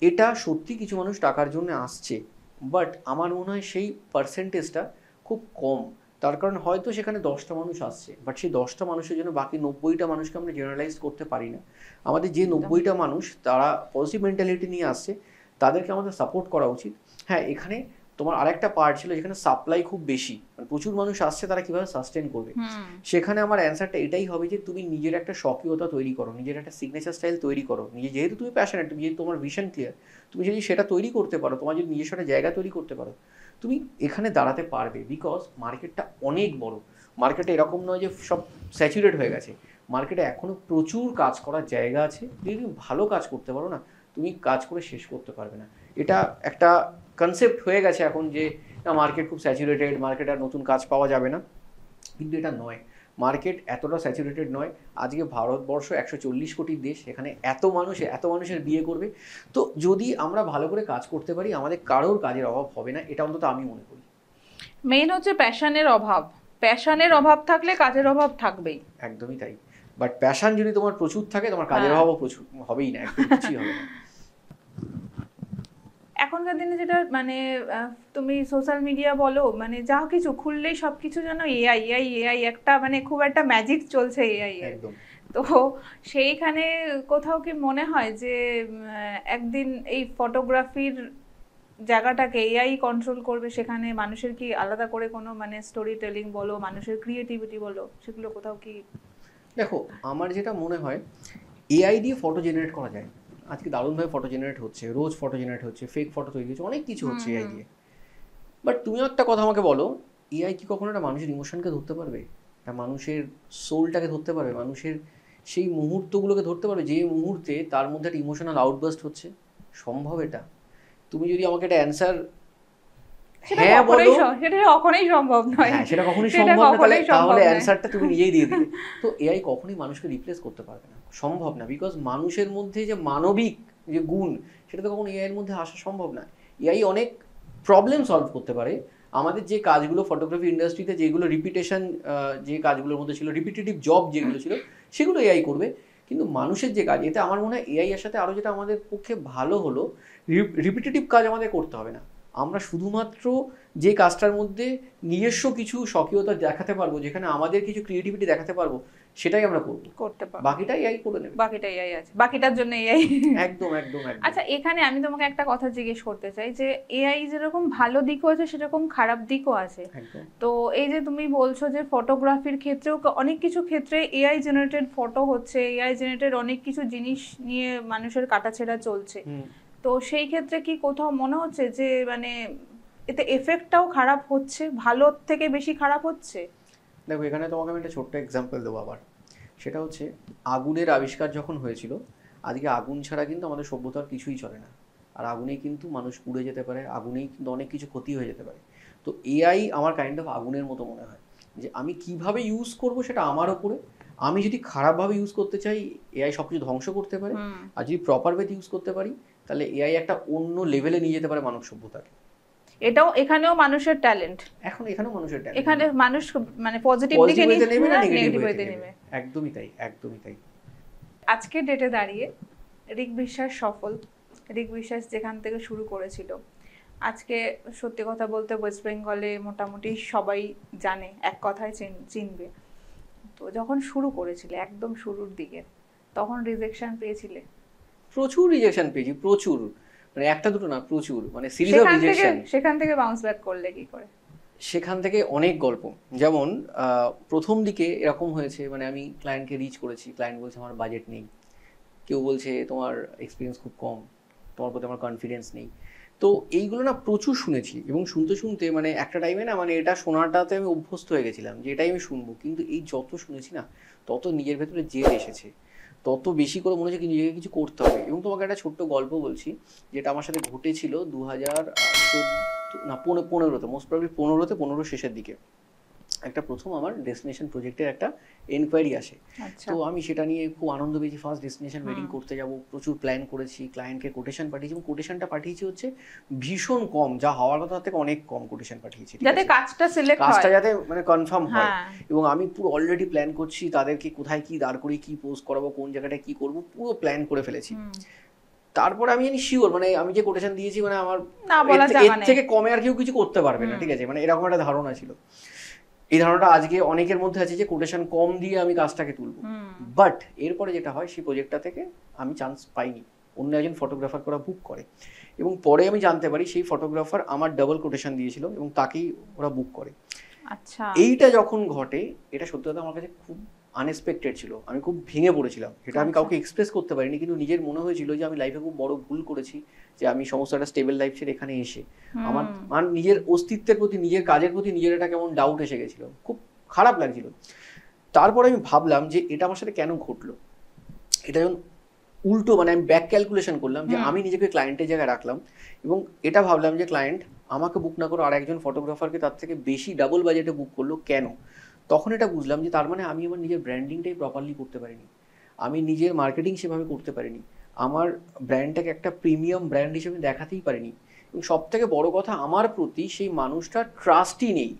এটা সত্যি কিছু মানুষ টাকার জন্য আসছে, বাট আমার মনে হয় সেই পার্সেন্টেজটা খুব কম। তার কারণ হয়তো সেখানে 10টা মানুষ আসছে, বাট সেই 10টা মানুষের জন্য বাকি 90টা মানুষকে আমরা জেনারেলাইজ করতে পারি না। আমাদের যে 90টা মানুষ তারা পজিটিভ মেন্টালিটি নিয়ে আসছে, তাদেরকে আমাদের সাপোর্ট করা উচিত। হ্যাঁ, এখানে তোমার আরেকটা পার্ট ছিল যেখানে সাপ্লাই খুব বেশি, মানে প্রচুর মানুষ আসছে, তারা কিভাবে সাস্টেন করবে। সেখানে আমার অ্যান্সারটা এটাই হবে যে তুমি নিজের একটা স্বকীয়তা তৈরি করো, নিজের একটা সিগনেচার স্টাইল তৈরি করো। যেহেতু তুমি প্যাশনেট, যেহেতু তোমার ভিশন ক্লিয়ার, তুমি যদি সেটা তৈরি করতে পারো, তোমার যদি নিজস্ব একটা জায়গা তৈরি করতে পারো, তুমি এখানে দাঁড়াতে পারবে। বিকজ মার্কেটটা অনেক বড়। মার্কেটে এরকম নয় যে সব স্যাচুরেট হয়ে গেছে, মার্কেটে এখনও প্রচুর কাজ করার জায়গা আছে। যদি তুমি ভালো কাজ করতে পারো না, তুমি কাজ করে শেষ করতে পারবে না। এটা একটা কনসেপ্ট হয়ে গেছে এখন যে না, মার্কেট খুব স্যাচুরেটেড, মার্কেট আর নতুন কাজ পাওয়া যাবে না, কিন্তু এটা নয়। মার্কেট এতটা স্যাচুরেটেড নয়। আজকে ভারতবর্ষ 140 কোটির দেশ, এখানে এত মানুষের বিয়ে করবে। তো যদি আমরা ভালো করে কাজ করতে পারি, আমাদের কারোর কাজের অভাব হবে না, এটা অন্তত আমি মনে করি। মেইন হচ্ছে প্যাশনের অভাব থাকলে কাজের অভাব থাকবেই। একদমই তাই। বাট প্যাশন যদি তোমার প্রচুর থাকে, তোমার কাজের অভাবও প্রচুর হবেই না, একদম কিছুই হবে না। এখনকার দিনে যেটা মানে তুমি সোশ্যাল মিডিয়া বলো, মানে যা কিছু খুললেই সবকিছু যেন এআই একটা মানে খুব একটা ম্যাজিক চলছে এআই এর। তো সেইখানে কোথাও কি মনে হয় যে একদিন এই ফটোগ্রাফির জায়গাটাকে এআই কন্ট্রোল করবে, সেখানে মানুষের কি আলাদা করে কোনো মানে স্টোরি টেলিং বলো, মানুষের ক্রিয়েটিভিটি বলো, সেগুলো কোথাও কি? দেখো, আমার যেটা মনে হয় এআই দিয়ে ফটো জেনারেট করা যায়। আজকে দারুণভাবে ফটো জেনারেট হচ্ছে, রোজ ফটো জেনারেট হচ্ছে, ফেক ফটো তৈরি হচ্ছে, অনেক কিছু হচ্ছে এআই দিয়ে। বাট তুমিও একটা কথা আমাকে বলো, এআই কি কখনো একটা মানুষের ইমোশনকে ধরতে পারবে, একটা মানুষের সোলটাকে ধরতে পারবে, মানুষের সেই মুহূর্তগুলোকে ধরতে পারবে যে মুহূর্তে তার মধ্যে একটা ইমোশনাল আউটবাস্ট হচ্ছে? সম্ভব এটা? তুমি যদি আমাকে একটা অ্যান্সার হ্যাঁ বলো, সেটা কখনোই সম্ভব নয়। হ্যাঁ, সেটা কখনোই সম্ভব না, তাহলে অ্যান্সারটা তুমি নিজেই দিয়ে দিলে। তো এআই কখনোই মানুষকে রিপ্লেস করতে পারবে না, সম্ভব না। বিকজ মানুষের মধ্যে যে মানবিক যে গুণ, সেটা তো কখনো এআই এর মধ্যে আসা সম্ভব না। এআই অনেক প্রবলেম সলভ করতে পারে। আমাদের যে কাজগুলো ফটোগ্রাফি ইন্ডাস্ট্রিতে যেগুলো রিপিটেশন, যে কাজগুলোর মধ্যে ছিল রিপিটেটিভ জব যেগুলো ছিল, সেগুলো এআই করবে। কিন্তু মানুষের যে কাজ, এতে আমার মনে হয় এআই এর সাথে আরও যেটা আমাদের পক্ষে ভালো হলো, রিপিটেটিভ কাজ আমাদের করতে হবে না। আমরা শুধুমাত্র যে কাজটার মধ্যে নিজস্ব কিছু স্বকীয়তা দেখাতে পারবো, যেখানে আমাদের কিছু ক্রিয়েটিভিটি দেখাতে পারবো, সেটাই আমরা করতে পারবো। বাকিটা এআই করে নেবে, বাকিটা এআই আছে, বাকিটার জন্য এআই। একদম একদম। আচ্ছা, এখানে আমি তোমাকে একটা কথা জিজ্ঞেস করতে চাই যে এআই যেরকম ভালো দিকও আছে সেরকম খারাপ দিকও আছে। তো এই যে তুমি বলছো যে ফটোগ্রাফির ক্ষেত্রেও অনেক কিছু ক্ষেত্রে এআই জেনারেটেড ফটো হচ্ছে, এআই জেনারেটেড অনেক কিছু জিনিস নিয়ে মানুষের কাটাছেঁড়া চলছে। তো সেই ক্ষেত্রে কি কোথাও মনে হচ্ছে যে মানে এতে এফেক্টটাও খারাপ হচ্ছে, ভালোর থেকে বেশি খারাপ হচ্ছে? দেখো, এখানে তোমাকে আমি একটা ছোট্ট এক্সাম্পল দেবো আবার। সেটা হচ্ছে আগুনের আবিষ্কার যখন হয়েছিল, আজকে আগুন ছাড়া কিন্তু আমাদের সভ্যতার কিছুই চলে না। আর আগুনেই কিন্তু মানুষ পুড়ে যেতে পারে, আগুনেই কিন্তু অনেক কিছু ক্ষতি হয়ে যেতে পারে। তো এআই আমার কাইন্ড অফ আগুনের মতো মনে হয়, যে আমি কিভাবে ইউজ করব সেটা আমার ওপরে। আমি যদি খারাপভাবে ইউজ করতে চাই, এআই সব কিছু ধ্বংস করতে পারে। আর যদি প্রপার ওয়েতে ইউজ করতে পারি, তাহলে এআই একটা অন্য লেভেলে নিয়ে যেতে পারে মানব সভ্যতাকে। এখানেও মানুষের ট্যালেন্ট, এখানেও মানুষের ট্যালেন্ট। এখানে মানুষ মানে পজিটিভ দিকে নেবে না নেগেটিভ দিকে নেবে। একদমই তাই, একদমই তাই। আজকে ডেটে দাঁড়িয়ে ঋক বিশ্বাস সফল। ঋক বিশ্বাস যেখান থেকে শুরু করেছিল, আজকে সত্যি কথা বলতে ওয়েস্ট বেঙ্গলে মোটামুটি সবাই জানে, এক কথায় চিনবে। তো যখন শুরু করেছিলে একদম শুরুর দিকে, তখন রিজেকশন পেয়েছিলে? প্রচুর রিজেকশন পেয়েছি, প্রচুর, মানে একটা দুটো না, প্রচুর, মানে সিরিজ অফ রিজেকশন। সেখান থেকে বাউন্স ব্যাক করলে কি করে? সেখান থেকে অনেক গল্প, যেমন প্রথম দিকে এরকম হয়েছে, মানে আমি ক্লায়েন্টকে রিচ করেছি, ক্লায়েন্ট বলছে আমার বাজেট নেই, কেউ বলছে তোমার এক্সপিরিয়েন্স খুব কম, তোমার প্রতি আমার কনফিডেন্স নেই। তো এইগুলো না প্রচুর শুনেছি, এবং শুনতে শুনতে মানে একটা টাইমে না মানে এটা শোনাটাতে আমি অভ্যস্ত হয়ে গেছিলাম যে এটাই আমি শুনবো। কিন্তু এই যত শুনেছি না তত নিজের ভেতরে জেদ এসেছে, তত বেশি করে মনে হচ্ছে কি নিজেকে কিছু করতে হবে। এবং তোমাকে একটা ছোট্ট গল্প বলছি, যেটা আমার সাথে ঘটেছিল 2014 না 15-তে, মোস্ট প্রবলি 15 শেষের দিকে। একটা প্রথম আমার ডেস্টিনেশন প্রজেক্টের একটা এনকোয়ারি আসে। তো আমি সেটা নিয়ে খুব আনন্দ পেয়েছি, ফার্স্ট ডেস্টিনেশন ওয়েডিং করতে যাব, প্রচুর প্ল্যান করেছি, ক্লায়েন্টকে কোটেশন পাঠিয়েছি, এবং কোটেশনটা পাঠিয়েছি হচ্ছে ভীষণ কম, যা হওয়ার কথা থেকে অনেক কম কোটেশন পাঠিয়েছি, যাতে কাজটা সিলেক্ট হয়, কাজটা যাতে মানে কনফার্ম হয়। এবং আমি পুরো অলরেডি প্ল্যান করছি, তাদেরকে কোথায় কি দাঁড় করিয়ে কি পোস্ট করাবো, কোন জায়গাটায় কি করবো, পুরো প্ল্যান করে ফেলেছি। তারপরে আমি জানি শিওর, মানে আমি যে কোটেশন দিয়েছি মানে আমার এর থেকে কমে আর কেউ কিছু করতে পারবে না, ঠিক আছে, মানে এরকম একটা ধারণা ছিল। এই ধারণাটা আজকে অনেকের মধ্যে আছে যে কোটেশন কম দিয়ে আমি কাজটাকে তুলবো। বাট এরপরে যেটা হয়, সেই প্রজেক্টটা থেকে আমি চান্স পাইনি, অন্য একজন ফটোগ্রাফার করা বুক করে, এবং পরে আমি জানতে পারি সেই ফটোগ্রাফার আমার ডাবল কোটেশন দিয়েছিল এবং তাকেই ওরা বুক করে। আচ্ছা, এইটা যখন ঘটে, এটা সত্যি কথা আমার কাছে খুব আনএক্সপেক্টেড ছিল, আমি খুব ভেঙে পড়েছিলাম, এটা আমি কাউকে এক্সপ্রেস করতে পারিনি, কিন্তু নিজের মনে হয়েছিল যে আমি লাইফে খুব বড় ভুল করেছি, যে আমি সমস্ত একটা স্টেবল লাইফ ছেড়ে এখানে এসে আমার নিজের অস্তিত্বের প্রতি, নিজের কাজের প্রতি নিজের একটা কেমন ডাউট এসে গেছিল, খুব খারাপ লাগছিল। তারপরে আমি ভাবলাম যে এটা আমার সাথে কেন ঘটলো। এটা যখন উল্টো মানে আমি ব্যাক ক্যালকুলেশন করলাম, যে আমি নিজেকে ক্লায়েন্টের জায়গায় রাখলাম, এবং এটা ভাবলাম যে ক্লায়েন্ট আমাকে বুক না করে আর একজন ফটোগ্রাফারকে তার থেকে বেশি ডাবল বাজেটে বুক করলো কেন। তখন এটা বুঝলাম যে তার মানে আমি আমার নিজের ব্র্যান্ডিংটাই প্রপারলি করতে পারিনি, আমি নিজের মার্কেটিং সেভাবে করতে পারিনি, আমার ব্র্যান্ডটাকে একটা প্রিমিয়াম ব্র্যান্ড হিসেবে দেখাতেই পারিনি, এবং সব থেকে বড় কথা আমার প্রতি সেই মানুষটার ট্রাস্টই নেই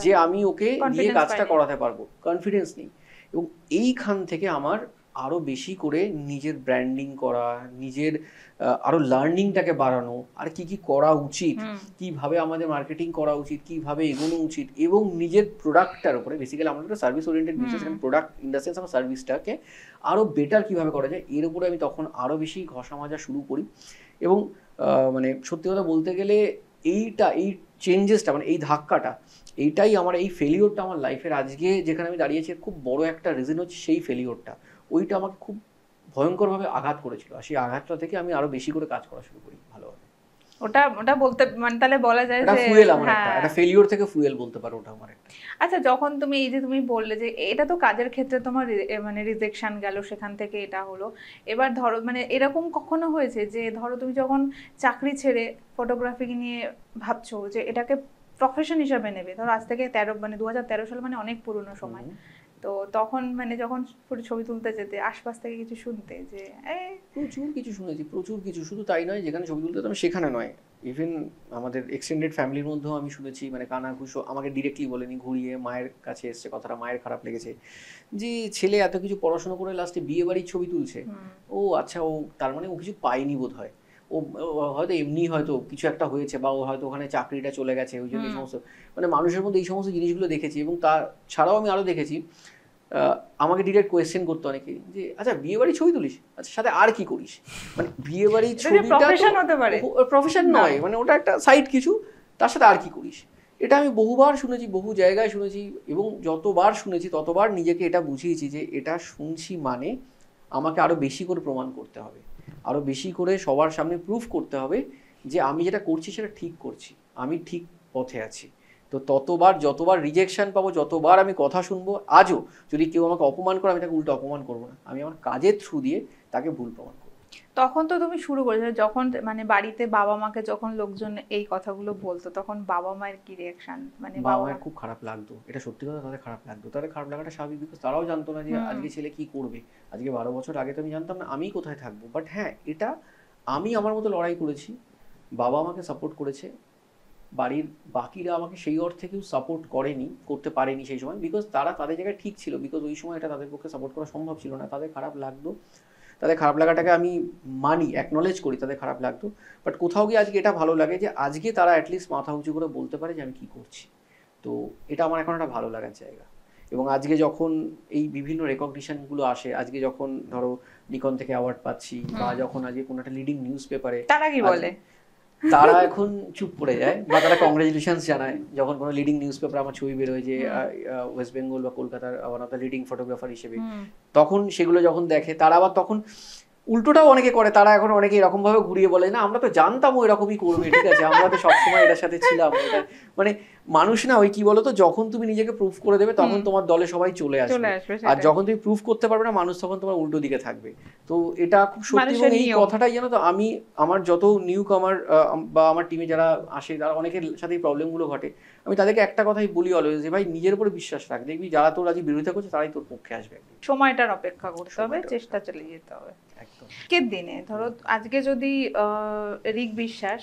যে আমি ওকে দিয়ে কাজটা করাতে পারবো, কনফিডেন্স নেই। এবং এইখান থেকে আমার আরো বেশি করে নিজের ব্র্যান্ডিং করা, নিজের আরো লার্নিংটাকে বাড়ানো, আর কি কি করা উচিত, কিভাবে আমাদের মার্কেটিং করা উচিত, কিভাবে এগোনো উচিত, এবং নিজের প্রোডাক্টটার উপরে, বেসিক্যালি আমাদের একটা service oriented business, product industry আমার সার্ভিসটাকে আরো বেটার কিভাবে করা যায়, এর উপরে আমি তখন আরো বেশি ঘষা মাজা শুরু করি। এবং মানে সত্যি কথা বলতে গেলে এই চেঞ্জেসটা মানে এই ধাক্কাটা, এইটাই আমার এই ফেলিওরটা আমার লাইফের আজকে যেখানে আমি দাঁড়িয়েছি খুব বড় একটা রিজন হচ্ছে সেই ফেলিওরটা। ওইটা আমাকে খুব ভয়ঙ্করভাবে আঘাত করেছিল, আর সেই আঘাতটা থেকে আমি আরো বেশি করে কাজ করা শুরু করি ভালোভাবে। ওটা বলতে মানে তাহলে বলা যায় যে ফুয়েল আমার একটা ফেলিওর থেকে ফুয়েল বলতে পারো ওটা আমার একটা। আচ্ছা, যখন তুমি এই যে তুমি বললে যে এটা তো কাজের ক্ষেত্রে তোমার মানে রিজেকশন গেল, সেখান থেকে এটা হলো, এবার ধরো মানে এরকম কখনো হয়েছে যে ধরো তুমি যখন চাকরি ছেড়ে ফটোগ্রাফি নিয়ে ভাবছো যে এটাকে প্রফেশন হিসাবে নেবে, ধরো আজ থেকে 2013 সাল মানে অনেক পুরনো সময়, তো তখন মানে যখন ছবি তুলতে যেতে আশপাশ থেকে কিছু শুনতে যে প্রচুর কিছু শুনেছি, প্রচুর কিছু, শুধু তাই নয় যেখানে ছবি তুলতে যেতাম সেখানে নয়, ইভেন আমাদের এক্সটেন্ডেড ফ্যামিলির মধ্যেও আমি শুনেছি, মানে কানাঘুষো, আমাকে ডিরেক্টলি বলেনি, ঘুরিয়ে মায়ের কাছে এসছে কথাটা, মায়ের খারাপ লেগেছে যে ছেলে এত কিছু পড়াশোনা করে লাস্টে বিয়ে বাড়ির ছবি তুলছে, ও আচ্ছা ও তার মানে ও কিছু পায়নি বোধ হয়, ও হয়তো এমনি হয়তো কিছু একটা হয়েছে, বা ও হয়তো ওখানে চাকরিটা চলে গেছে ওই জন্য এই সমস্ত, মানে মানুষের মধ্যে এই সমস্ত জিনিসগুলো দেখেছি। এবং তার ছাড়াও আমি আরও দেখেছি আমাকে ডিরেক্ট কোয়েশ্চেন করতো অনেকে যে আচ্ছা বিয়ে বাড়ি ছবি তুলিস, আচ্ছা সাথে আর কি করিস, মানে বিয়ে বাড়ির ছবিটা প্রফেশন নয়, মানে ওটা একটা সাইড কিছু, তার সাথে আর কি করিস। এটা আমি বহুবার শুনেছি, বহু জায়গায় শুনেছি, এবং যতবার শুনেছি ততবার নিজেকে এটা বুঝিয়েছি যে এটা শুনছি মানে আমাকে আরো বেশি করে প্রমাণ করতে হবে, আরো বেশি করে সবার সামনে প্রুফ করতে হবে যে আমি যেটা করছি সেটা ঠিক করছি, আমি ঠিক পথে আছি। তো ততবার যতবার রিজেকশন পাবো, যতবার আমি কথা শুনবো, আজও যদি কেউ আমাকে অপমান করে আমি তাকে উল্টো অপমান করবো না, আমি আমার কাজের থ্রু দিয়ে তাকে ভুল প্রমাণ করবো। তখন তো তুমি শুরু করেছো যখন মানে বাড়িতে বাবা মাকে যখন লোকজন এই কথাগুলো বলতো, তখন বাবা মায়ের কি রিঅ্যাকশন? মানে বাবা মায়ের খুব খারাপ লাগতো, এটা সত্যি কথা, তাদের খারাপ লাগতো, তাদের খারাপ লাগাটা স্বাভাবিক, বিকজ তারাও জানতো না যে আজকে ছেলে কি করবে। আজকে 12 বছর আগে তো আমি জানতাম না আমি কোথায় থাকবো, বাট হ্যাঁ এটা আমি আমার মতো লড়াই করেছি, বাবা আমাকে সাপোর্ট করেছে, বাড়ির বাকিরা আমাকে সেই অর্থে কেউ সাপোর্ট করেনি, করতে পারেনি সেই সময়, বিকজ তারা তাদের জায়গায় ঠিক ছিল, বিকজ ওই সময় এটা তাদের পক্ষে সাপোর্ট করা সম্ভব ছিল না। তাদের খারাপ লাগতো, তাদের খারাপ লাগাটাকে আমি মানি, অ্যাকনলেজ করি, তাদের খারাপ লাগতো, বাট কোথাও গিয়ে আজকে এটা ভালো লাগে যে আজকে তারা অ্যাটলিস্ট মাথা উঁচু করে বলতে পারে যে আমি কী করছি। তো এটা আমার এখন একটা ভালো লাগার জায়গা। এবং আজকে যখন এই বিভিন্ন রেকগনিশনগুলো আসে, আজকে যখন ধরো নিকন থেকে অ্যাওয়ার্ড পাচ্ছি, বা যখন আজকে কোনো একটা লিডিং নিউজ পেপারে, তারা কি বলে? তারা এখন চুপ পড়ে যায় বা তারা কংগ্রেচুলেশনস জানায় যখন কোনো লিডিং নিউজ পেপার আমার ছবি বেরোয় যে ওয়েস্ট বেঙ্গল বা কলকাতার one of the leading photographer হিসেবে, তখন সেগুলো যখন দেখে তারা আবার তখন উল্টোটাও অনেকে করে, তারা এখন অনেকে এরকম ভাবে ঘুরিয়ে বলে না আমরা তো জানতাম ও এরকমই করবে, ঠিক আছে আমরা তো সবসময় এটার সাথে ছিলাম। এটা মানে মানুষ না ওই কি বলতো, যখন তুমি নিজেকে প্রুফ করে দেবে তখন তোমার দলে সবাই চলে আসবে, আর যখন তুমি প্রুফ করতে পারবে না মানুষ তখন তোমার উল্টো দিকে থাকবে। তো এটা খুব সত্যি, এবং এই কথাটাই জানো তো আমি আমার যত নিউ কামার বা আমার টিমে যারা আসে তারা অনেকের সাথে প্রবলেমগুলো ঘটে, আমি তাদেরকে একটা কথাই বলি অলওয়েজ যে ভাই নিজের উপরে বিশ্বাস রাখ, দেখবি যারা তোর আজ বিরোধিতা করছে তারাই তোর পক্ষে আসবে। সময়টার অপেক্ষা করতে হবে, চেষ্টা চালিয়ে যেতে হবে। আজকের দিনে ধরো আজকে যদি ঋক বিশ্বাস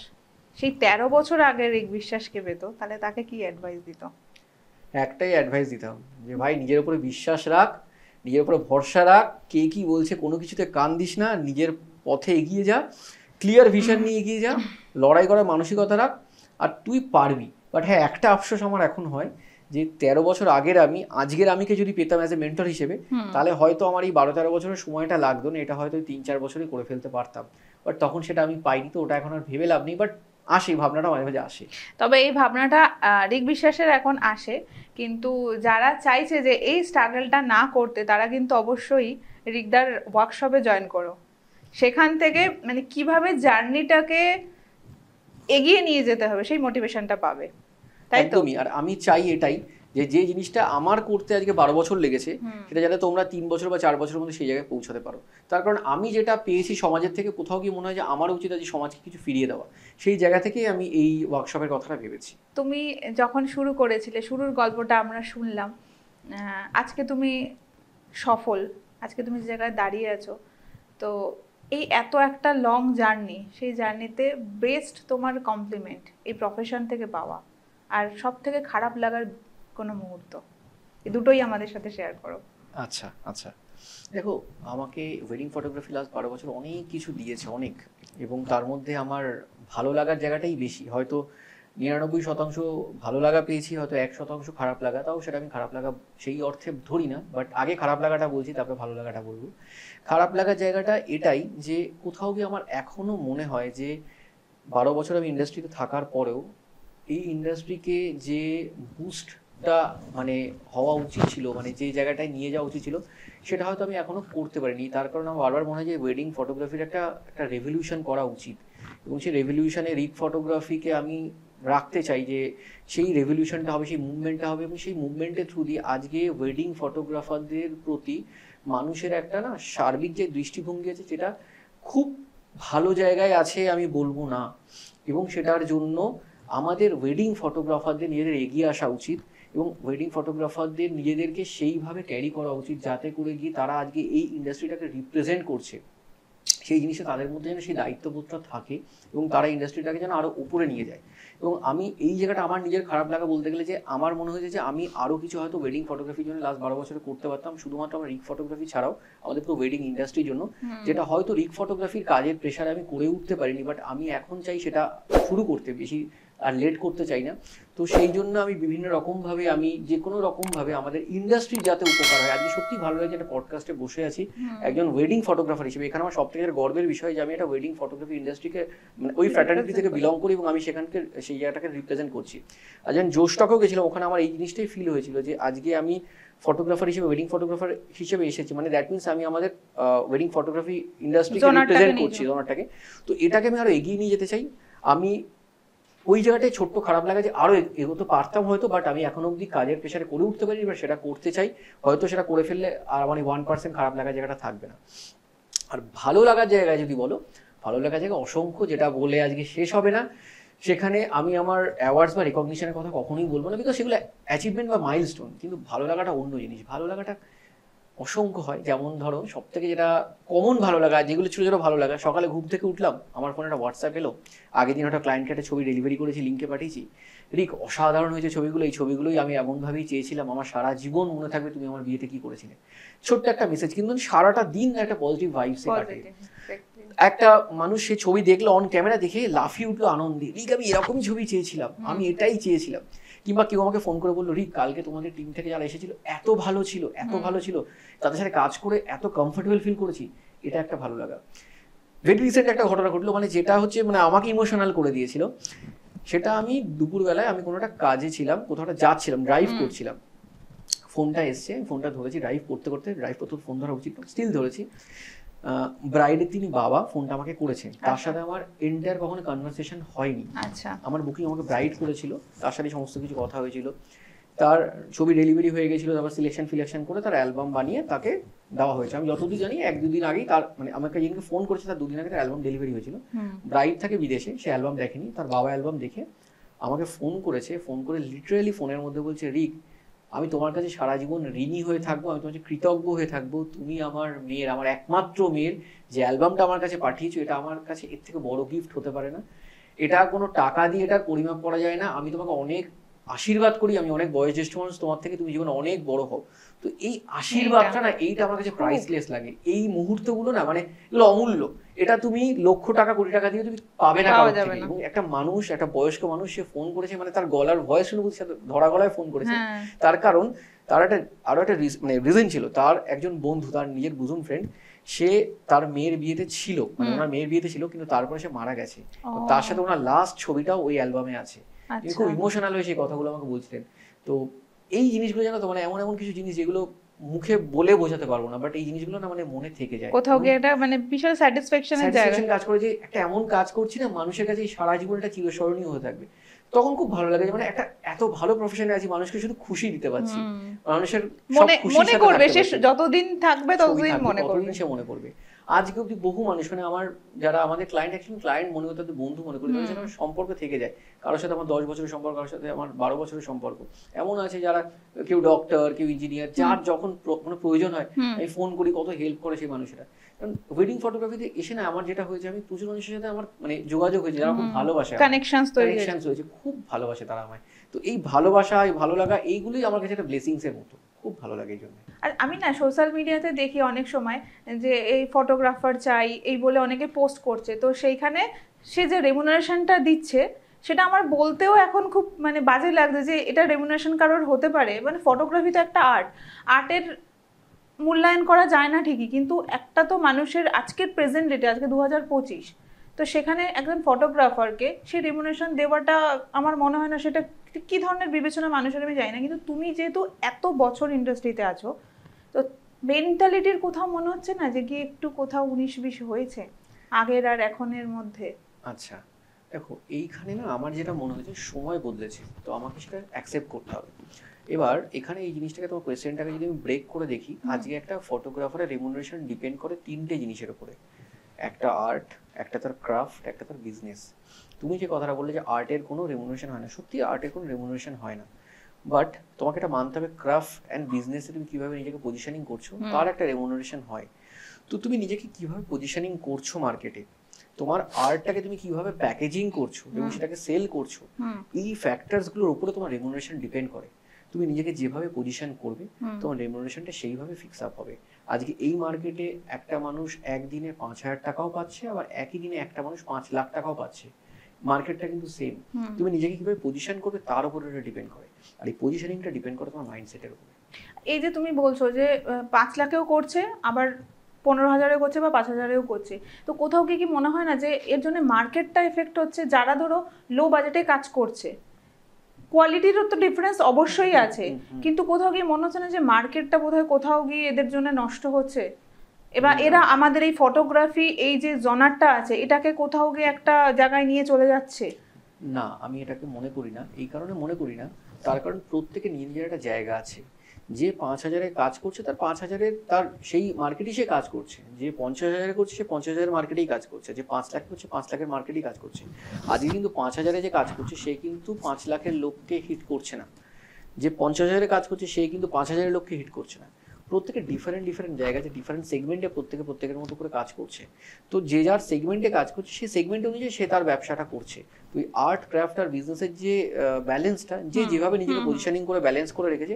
সেই 13 বছর আগে ঋক বিশ্বাসকে পেতো, তাহলে তাকে কি অ্যাডভাইস দিত? একটাই অ্যাডভাইস দিতাম যে ভাই নিজের উপরে বিশ্বাস রাখ, নিজের উপরে ভরসা রাখ, কে কি বলছে কোনো কিছুতে কান দিস না, নিজের পথে এগিয়ে যা, ক্লিয়ার ভিশন নিয়ে এগিয়ে যা, লড়াই করার মানসিকতা রাখ, আর তুই পারবি। বাট হ্যাঁ একটা আফসোস আমার এখন হয় যে 13 বছর আগের আমি আজকের আমিকে যদি পেতাম অ্যাজ এ মেন্টর হিসেবে, তাহলে হয়তো আমার এই 12-13 বছরের সময়টা লাগতো না, এটা হয়তো 3-4 বছরই করে ফেলতে পারতাম। বাট তখন সেটা আমি পাইনি, তো ওটা এখন আর ভেবে লাভ নেই। বাট আসে, ভাবনাটা মাঝে মাঝে আসে। তবে এই ভাবনাটা ঋক বিশ্বাসের এখন আসে, কিন্তু যারা চাইছে যে এই স্ট্রাগলটা না করতে তারা কিন্তু অবশ্যই ঋকদার ওয়ার্কশপে জয়েন করো। সেখান থেকে মানে কিভাবে জার্নিটাকে এগিয়ে নিয়ে যেতে হবে সেই মোটিভেশনটা পাবে, তাই তো? একদমই। আর আমি চাই এটাই যে যে জিনিসটা আমার করতে আজকে 12 বছর লেগেছে সেটা যাতে তোমরা 3 বছর বা 4 বছরের মধ্যে সেই জায়গায় পৌঁছাতে পারো। তার কারণ আমি যেটা পেয়েছি সমাজের থেকে, কোথাও গিয়ে মনে হয় যে আমার উচিত আছে সমাজকে কিছু ফিরিয়ে দেওয়া, সেই জায়গা থেকেই আমি এই ওয়ার্কশপের কথাটা ভেবেছি। তুমি যখন শুরু করেছিলে, শুরুর গল্পটা আমরা শুনলাম, আজকে তুমি সফল, আজকে তুমি যে জায়গায় দাঁড়িয়ে আছো, তো এই এত একটা লং জার্নি, সেই জার্নিতে বেস্ট তোমার কমপ্লিমেন্ট এই প্রফেশন থেকে পাওয়া আর সব থেকে খারাপ লাগার কোনো মুহূর্ত, এই দুটোই আমাদের সাথে শেয়ার করো। আচ্ছা আচ্ছা, দেখো আমাকে ওয়েডিং ফটোগ্রাফি লাস্ট 12 বছর অনেক কিছু দিয়েছে, অনেক, এবং তার মধ্যে আমার ভালো লাগার জায়গাটাই বেশি। হয়তো 99% ভালো লাগা পেয়েছি, হয়তো 1% খারাপ লাগা, তাও সেটা আমি খারাপ লাগা সেই অর্থে ধরি না। বাট আগে খারাপ লাগাটা বলছি, তারপরে ভালো লাগাটা বলবো। খারাপ লাগার জায়গাটা এটাই যে কোথাও গিয়ে আমার এখনো মনে হয় যে 12 বছর আমি ইন্ডাস্ট্রিতে থাকার পরেও এই ইন্ডাস্ট্রিকে যে বুস্টটা মানে হওয়া উচিত ছিল, মানে যে জায়গাটায় নিয়ে যাওয়া উচিত ছিল, সেটা হয়তো আমি এখনো করতে পারিনি। তার কারণ আমার বারবার মনে হয় যে ওয়েডিং ফটোগ্রাফির একটা রেভলিউশন করা উচিত, এবং সেই রেভলিউশনে ঋক ফটোগ্রাফিকে আমি রাখতে চাই যে সেই রেভলিউশনটা হবে, সেই মুভমেন্টটা হবে, এবং সেই মুভমেন্টের থ্রু দিয়ে আজকে ওয়েডিং ফটোগ্রাফারদের প্রতি মানুষের একটা না সার্বিক যে দৃষ্টিভঙ্গি আছে সেটা খুব ভালো জায়গায় আছে আমি বলবো না। এবং সেটার জন্য আমাদের ওয়েডিং ফটোগ্রাফারদের নিজেদের এগিয়ে আসা উচিত, এবং ওয়েডিং ফটোগ্রাফারদের নিজেদেরকে সেইভাবে ক্যারি করা উচিত যাতে করে গিয়ে তারা আজকে এই ইন্ডাস্ট্রিটাকে রিপ্রেজেন্ট করছে, সেই জিনিসটা তাদের মধ্যে যেন সেই দায়িত্ববোধটা থাকে, এবং তারা ইন্ডাস্ট্রিটাকে যেন আরও উপরে নিয়ে যায়। এবং আমি এই জায়গাটা আমার নিজের খারাপ লাগা বলতে গেলে যে আমার মনে হয়েছে যে আমি আরও কিছু হয়তো ওয়েডিং ফটোগ্রাফির জন্য লাস্ট 12 বছরে করতে পারতাম, শুধুমাত্র আমার রিক ফটোগ্রাফি ছাড়াও আমাদের পুরো ওয়েডিং ইন্ডাস্ট্রির জন্য, যেটা হয়তো রিক ফটোগ্রাফির কাজের প্রেশারে আমি করে উঠতে পারিনি। বাট আমি এখন চাই সেটা শুরু করতে, বেশি আর লেট করতে চাই না। তো সেই জন্য আমি বিভিন্ন রকমভাবে, আমি যে কোনো রকমভাবে আমাদের ইন্ডাস্ট্রির যাতে উপকার হয়। আজকে সত্যি ভালো লাগে একটা পডকাস্টে বসে আছি একজন ওয়েডিং ফটোগ্রাফার হিসেবে। এখানে আমার সবথেকে গর্বের বিষয় যে আমি একটা ওয়েডিং ফটোগ্রাফি ইন্ডাস্ট্রিকে মানে ওই ফ্র্যাটার্নিটি থেকে বিলং করি, এবং আমি সেখানকে সেই জায়গাটাকে রিপ্রেজেন্ট করছি। আর যখন জোস্টকেও গেছিলাম ওখানে আমার এই জিনিসটাই ফিল হয়েছিল যে আজকে আমি ফটোগ্রাফার হিসেবে, ওয়েডিং ফটোগ্রাফার হিসেবে এসেছি, মানে দ্যাট মিনস আমি আমাদের ওয়েডিং ফটোগ্রাফি ইন্ডাস্ট্রিকে রিপ্রেজেন্ট করছি, জোনারটাকে। তো এটাকে আমি আরো এগিয়ে নিয়ে যেতে চাই। আমি ওই জায়গাটায় ছোট্ট খারাপ লাগা যে আরো এগোতে পারতাম হয়তো, বাট আমি এখনো অব্দি কাজের প্রেশারে করে উঠতে পারিনি। এবার সেটা করতে চাই, হয়তো সেটা করে ফেললে আর মানে 1% খারাপ লাগার জায়গাটা থাকবে না। আর ভালো লাগার জায়গায় যদি বলো, ভালো লাগার জায়গা অসংখ্য, যেটা বলে আজকে শেষ হবে না। সেখানে আমি আমার অ্যাওয়ার্ডস বা রিকগনিশনের কথা কখনোই বলবো না, বিকজ সেগুলো অ্যাচিভমেন্ট বা মাইলস্টোন। কিন্তু ভালো লাগাটা অন্য জিনিস, ভালো লাগাটা অসংখ্য হয়। যেমন ধরো সব থেকে যেটা কমন ভালো লাগা, যেগুলো ছোটো ছোটো ভালো লাগা, সকালে ঘুম থেকে উঠলাম, আমার ফোনে একটা হোয়াটসঅ্যাপ এলো, আগের দিন একটা ক্লায়েন্টকে একটা ছবি ডেলিভারি করেছি, লিঙ্কে পাঠিয়েছি, রিক অসাধারণ হয়েছে ছবিগুলো, এই ছবিগুলোই আমি এমনভাবেই চেয়েছিলাম, আমার সারা জীবন মনে থাকবে তুমি আমার বিয়েতে কি করেছিলে। ছোট্ট একটা মেসেজ, কিন্তু সারাটা দিন একটা পজিটিভ ভাইবসে কাটে। একটা মানুষ সে ছবি দেখলো, অন ক্যামেরা দেখে লাফিয়ে উঠলো আনন্দে, রিক আমি এরকমই ছবি চেয়েছিলাম, আমি এটাই চেয়েছিলাম। কিংবা কেউ আমাকে ফোন করে বললো, রিক কালকে তোমাদের টিম থেকে যারা এসেছিল এত ভালো ছিল, এত ভালো ছিল, তাদের সাথে কাজ করে এত কমফোর্টেবল ফিল করেছি, এটা একটা ভালো লাগা। ভেরি রিসেন্ট একটা ঘটনা ঘটলো, মানে যেটা হচ্ছে মানে আমাকে ইমোশনাল করে দিয়েছিল। সেটা আমি দুপুরবেলায় আমি কোনো একটা কাজে ছিলাম, কোথাও একটা যাচ্ছিলাম, ড্রাইভ করছিলাম, ফোনটা এসছে, ফোনটা ধরেছি, ড্রাইভ করতে ফোন ধরা উচিত, স্টিল ধরেছি। ব্রাইডের তিনি বাবা ফোনটা আমাকে করেছেন, তার সাথে আমার এন্টার কখনো কনভারসেশন হয়নি। আচ্ছা, আমার বুকিং আমাকে ব্রাইড করেছিল, তার সাথে সমস্ত কিছু কথা হয়েছিল, তার ছবি ডেলিভারি হয়ে গেছিলো, তারপর সিলেকশন করে তার অ্যালবাম বানিয়ে তাকে দেওয়া হয়েছে। আমি যতদূর জানি 1-2 দিন আগেই তার মানে আমাকে যেদিনকে ফোন করেছে তার 2 দিন আগে তার অ্যালবাম ডেলিভারি হয়েছিল। ব্রাইড থাকে বিদেশে, সে অ্যালবাম দেখেনি, তার বাবা অ্যালবাম দেখে আমাকে ফোন করেছে, ফোন করে লিটারেলি ফোনের মধ্যে বলছে, রিক আমি তোমার কাছে সারা জীবন ঋণী হয়ে থাকবো, আমি তোমার কাছে কৃতজ্ঞ হয়ে থাকবো, তুমি আমার মেয়ের, আমার একমাত্র মেয়ের যে অ্যালবামটা আমার কাছে পাঠিয়েছো, এটা আমার কাছে এর থেকে বড় গিফট হতে পারে না, এটা কোনো টাকা দিয়ে এটার পরিমাপ করা যায় না, আমি তোমাকে অনেক আশীর্বাদ করি, আমি অনেক বয়োজ্যেষ্ঠ মানুষ তোমার থেকে, তুমি জীবনে অনেক বড় হও। তো এই আশীর্বাদটা না, এইটা আমার কাছে প্রাইসলেস লাগে। এই মুহূর্তগুলো না মানে এগুলো অমূল্য, এটা তুমি লক্ষ টাকা কোটি টাকা দিয়ে তুমি পাবে না কারোর থেকে। এবং একটা মানুষ, একটা বয়স্ক মানুষ, সে ফোন করেছে মানে তার গলার ভয়েস শুনে বুঝছে ধরা গলায় ফোন করেছে। তার কারণ তার আরো একটা মানে রিজন ছিল, তার একজন বন্ধু, তার নিজের বুঝুন ফ্রেন্ড, সে তার মেয়ের বিয়েতে ছিল, মানে ওনার মেয়ের বিয়েতে ছিল, কিন্তু তারপরে সে মারা গেছে, তার সাথে ওনার লাস্ট ছবিটাও ওই অ্যালবামে আছে। খুব ইমোশনাল হয়ে সেই কথাগুলো আমাকে বলছিলেন। তো এই জিনিসগুলো জানো তো, মানে এমন এমন কিছু জিনিস যেগুলো মুখে বলে বোঝাতে পারবো না, বাট এই জিনিসগুলো না মানে মনে থেকে যায়, কোথাও গিয়ে এটা মানে বিশাল স্যাটিসফ্যাকশনের জায়গা কাজ করে, যে একটা এমন কাজ করছি না মানুষের কাছে সারা জীবনটা চিরস্মরণীয় হয়ে থাকবে। তখন খুব ভালো লাগে, মানে একটা এত ভালো প্রফেশনে আছি, মানুষকে শুধু খুশি দিতে পারছি, মানুষের মনে করবে, সে যতদিন থাকবে ততদিন সে মনে করবে। আজকে অব্দি বহু মানুষ, মানে আমার যারা আমাদের ক্লায়েন্ট, অ্যাকচুয়ালি ক্লায়েন্ট মনে করতে বন্ধু মনে করি, তাদের সাথে আমার সম্পর্ক থেকে যায়। কারোর সাথে আমার 10 বছরের সম্পর্ক, কারোর সাথে আমার 12 বছরের সম্পর্ক। এমন আছে যারা, কেউ ডক্টর, কেউ ইঞ্জিনিয়ার, যার যখন মানে প্রয়োজন হয় আমি ফোন করি, কত হেল্প করে সেই মানুষেরা। কারণ ওয়েডিং ফটোগ্রাফিতে এসে না আমার যেটা হয়েছে, আমি প্রচুর মানুষের সাথে আমার মানে যোগাযোগ হয়েছে, যারা খুব ভালোবাসে, কানেকশনস হয়েছে, খুব ভালোবাসে তারা আমায়। তো এই ভালোবাসা, এই ভালো লাগা, এইগুলোই আমার কাছে একটা ব্লেসিংস এর মতো, খুব ভালো লাগে এই জন্য। আর আমি না সোশ্যাল মিডিয়াতে দেখি অনেক সময় যে এই ফটোগ্রাফার চাই এই বলে অনেকে পোস্ট করছে, তো সেইখানে সে যে রেমুনারেশনটা দিচ্ছে সেটা আমার বলতেও এখন খুব মানে বাজে লাগছে যে এটা রেমুনারেশন কারোর হতে পারে। মানে ফটোগ্রাফি তো একটা আর্টের মূল্যায়ন করা যায় না ঠিকই, কিন্তু একটা তো মানুষের আজকের প্রেজেন্ট ডেটে, আজকে 2025, তো সেখানে একজন ফটোগ্রাফারকে সেই রেমুনারেশন দেওয়াটা আমার মনে হয় না সেটা কি ধরনের বিবেচনা মানুষের আমি জানি না। কিন্তু তুমি যেহেতু এত বছর ইন্ডাস্ট্রিতে আছো, তো মেন্টালিটির কোথাও মনে হচ্ছে না যে কি একটু কোথাও 19-20 হয়েছে আগের আর এখনের মধ্যে? আচ্ছা দেখো, এইখানে না আমার যেটা মনে হয়েছে, সময় বদলেছে, তো আমাকে সেটা অ্যাকসেপ্ট করতে হবে। এবার এখানে এই জিনিসটাকে, তোমার কোয়েশ্চেনটাকে যদি আমি ব্রেক করে দেখি, আজকে একটা ফটোগ্রাফারের রেমুনারেশন ডিপেন্ড করে 3টে জিনিসের উপরে। একটা আর্ট, একটা তার ক্রাফট, একটা তার বিজনেস। তুমি যে কথাটা বললে যে আর্টের কোনো রেমুনারেশন হয় না, সত্যি আর্টের কোনো রেমুনারেশন হয় না, বাট তোমাকে এটা মানতে হবে ক্রাফট অ্যান্ড বিজনেসে তুমি কীভাবে নিজেকে পজিশনিং করছো তার একটা রেমুনারেশন হয়। তো তুমি নিজেকে কীভাবে পজিশনিং করছো মার্কেটে, তোমার আর্টটাকে তুমি কিভাবে প্যাকেজিং করছো এবং সেটাকে সেল করছো, এই ফ্যাক্টরসগুলোর উপরে তোমার রেমুনারেশন ডিপেন্ড করে। তুমি নিজেকে যেভাবে পজিশন করবে তোমার রেমুনারেশনটা সেইভাবে ফিক্স আপ হবে। আজকে এই মার্কেটে একটা মানুষ একদিনে 5,000 টাকাও পাচ্ছে, আবার একই দিনে একটা মানুষ 5 লাখ টাকাও পাচ্ছে, মার্কেটটা কিন্তু সেম। তুমি নিজেকে কিভাবে পজিশন করবে তার উপরে এটা ডিপেন্ড করে, আর এই পজিশনিংটা ডিপেন্ড করে তোমার মাইন্ডসেটের উপরে। এই যে তুমি বলছো যে 5 লাখেও করছে, আবার 15,000-এও করছে বা 5,000-এও করছে, তো কোথাও কি মনে হয় না যে এর জন্য মার্কেটটা এফেক্ট হচ্ছে? যারা ধরো লো বাজেটে কাজ করছে, কোয়ালিটিরও তো ডিফারেন্স অবশ্যই আছে, কিন্তু কোথাও গিয়ে মনে হচ্ছে না যে মার্কেটটা বোধহয় কোথাও গিয়ে এদের জন্য নষ্ট হচ্ছে? এবার এরা আমাদের এই ফটোগ্রাফি, এই যে জনারটা আছে, এটাকে কোথাও গিয়ে একটা জায়গায় নিয়ে চলে যাচ্ছে? না, আমি এটাকে মনে করি না। এই কারণে মনে করি না, তার কারণ প্রত্যেকের নিজের একটা জায়গা আছে। যে 5,000-এ কাজ করছে তার 5,000-এর তার সেই মার্কেটেই সে কাজ করছে, যে 50,000-এ করছে সে 50,000-এর মার্কেটেই কাজ করছে, যে 5 লাখ করছে 5 লাখের মার্কেটেই কাজ করছে। আজকে কিন্তু 5,000-এ যে কাজ করছে সে কিন্তু 5 লাখের লোককে হিট করছে না, যে 50,000-এ কাজ করছে সে কিন্তু 5,000-এর লোককে হিট করছে না। প্রত্যেকের ডিফারেন্ট জায়গায়, ডিফারেন্ট সেগমেন্টে প্রত্যেকের মতো করে কাজ করছে। তো যে যার সেগমেন্টে কাজ করছে সেই সেগমেন্ট অনুযায়ী সে তার ব্যবসাটা করছে। তো এই আর্ট, ক্রাফট আর বিজনেসের যে ব্যালেন্সটা, যে যেভাবে নিজেকে পজিশনিং করে ব্যালেন্স করে রেখেছে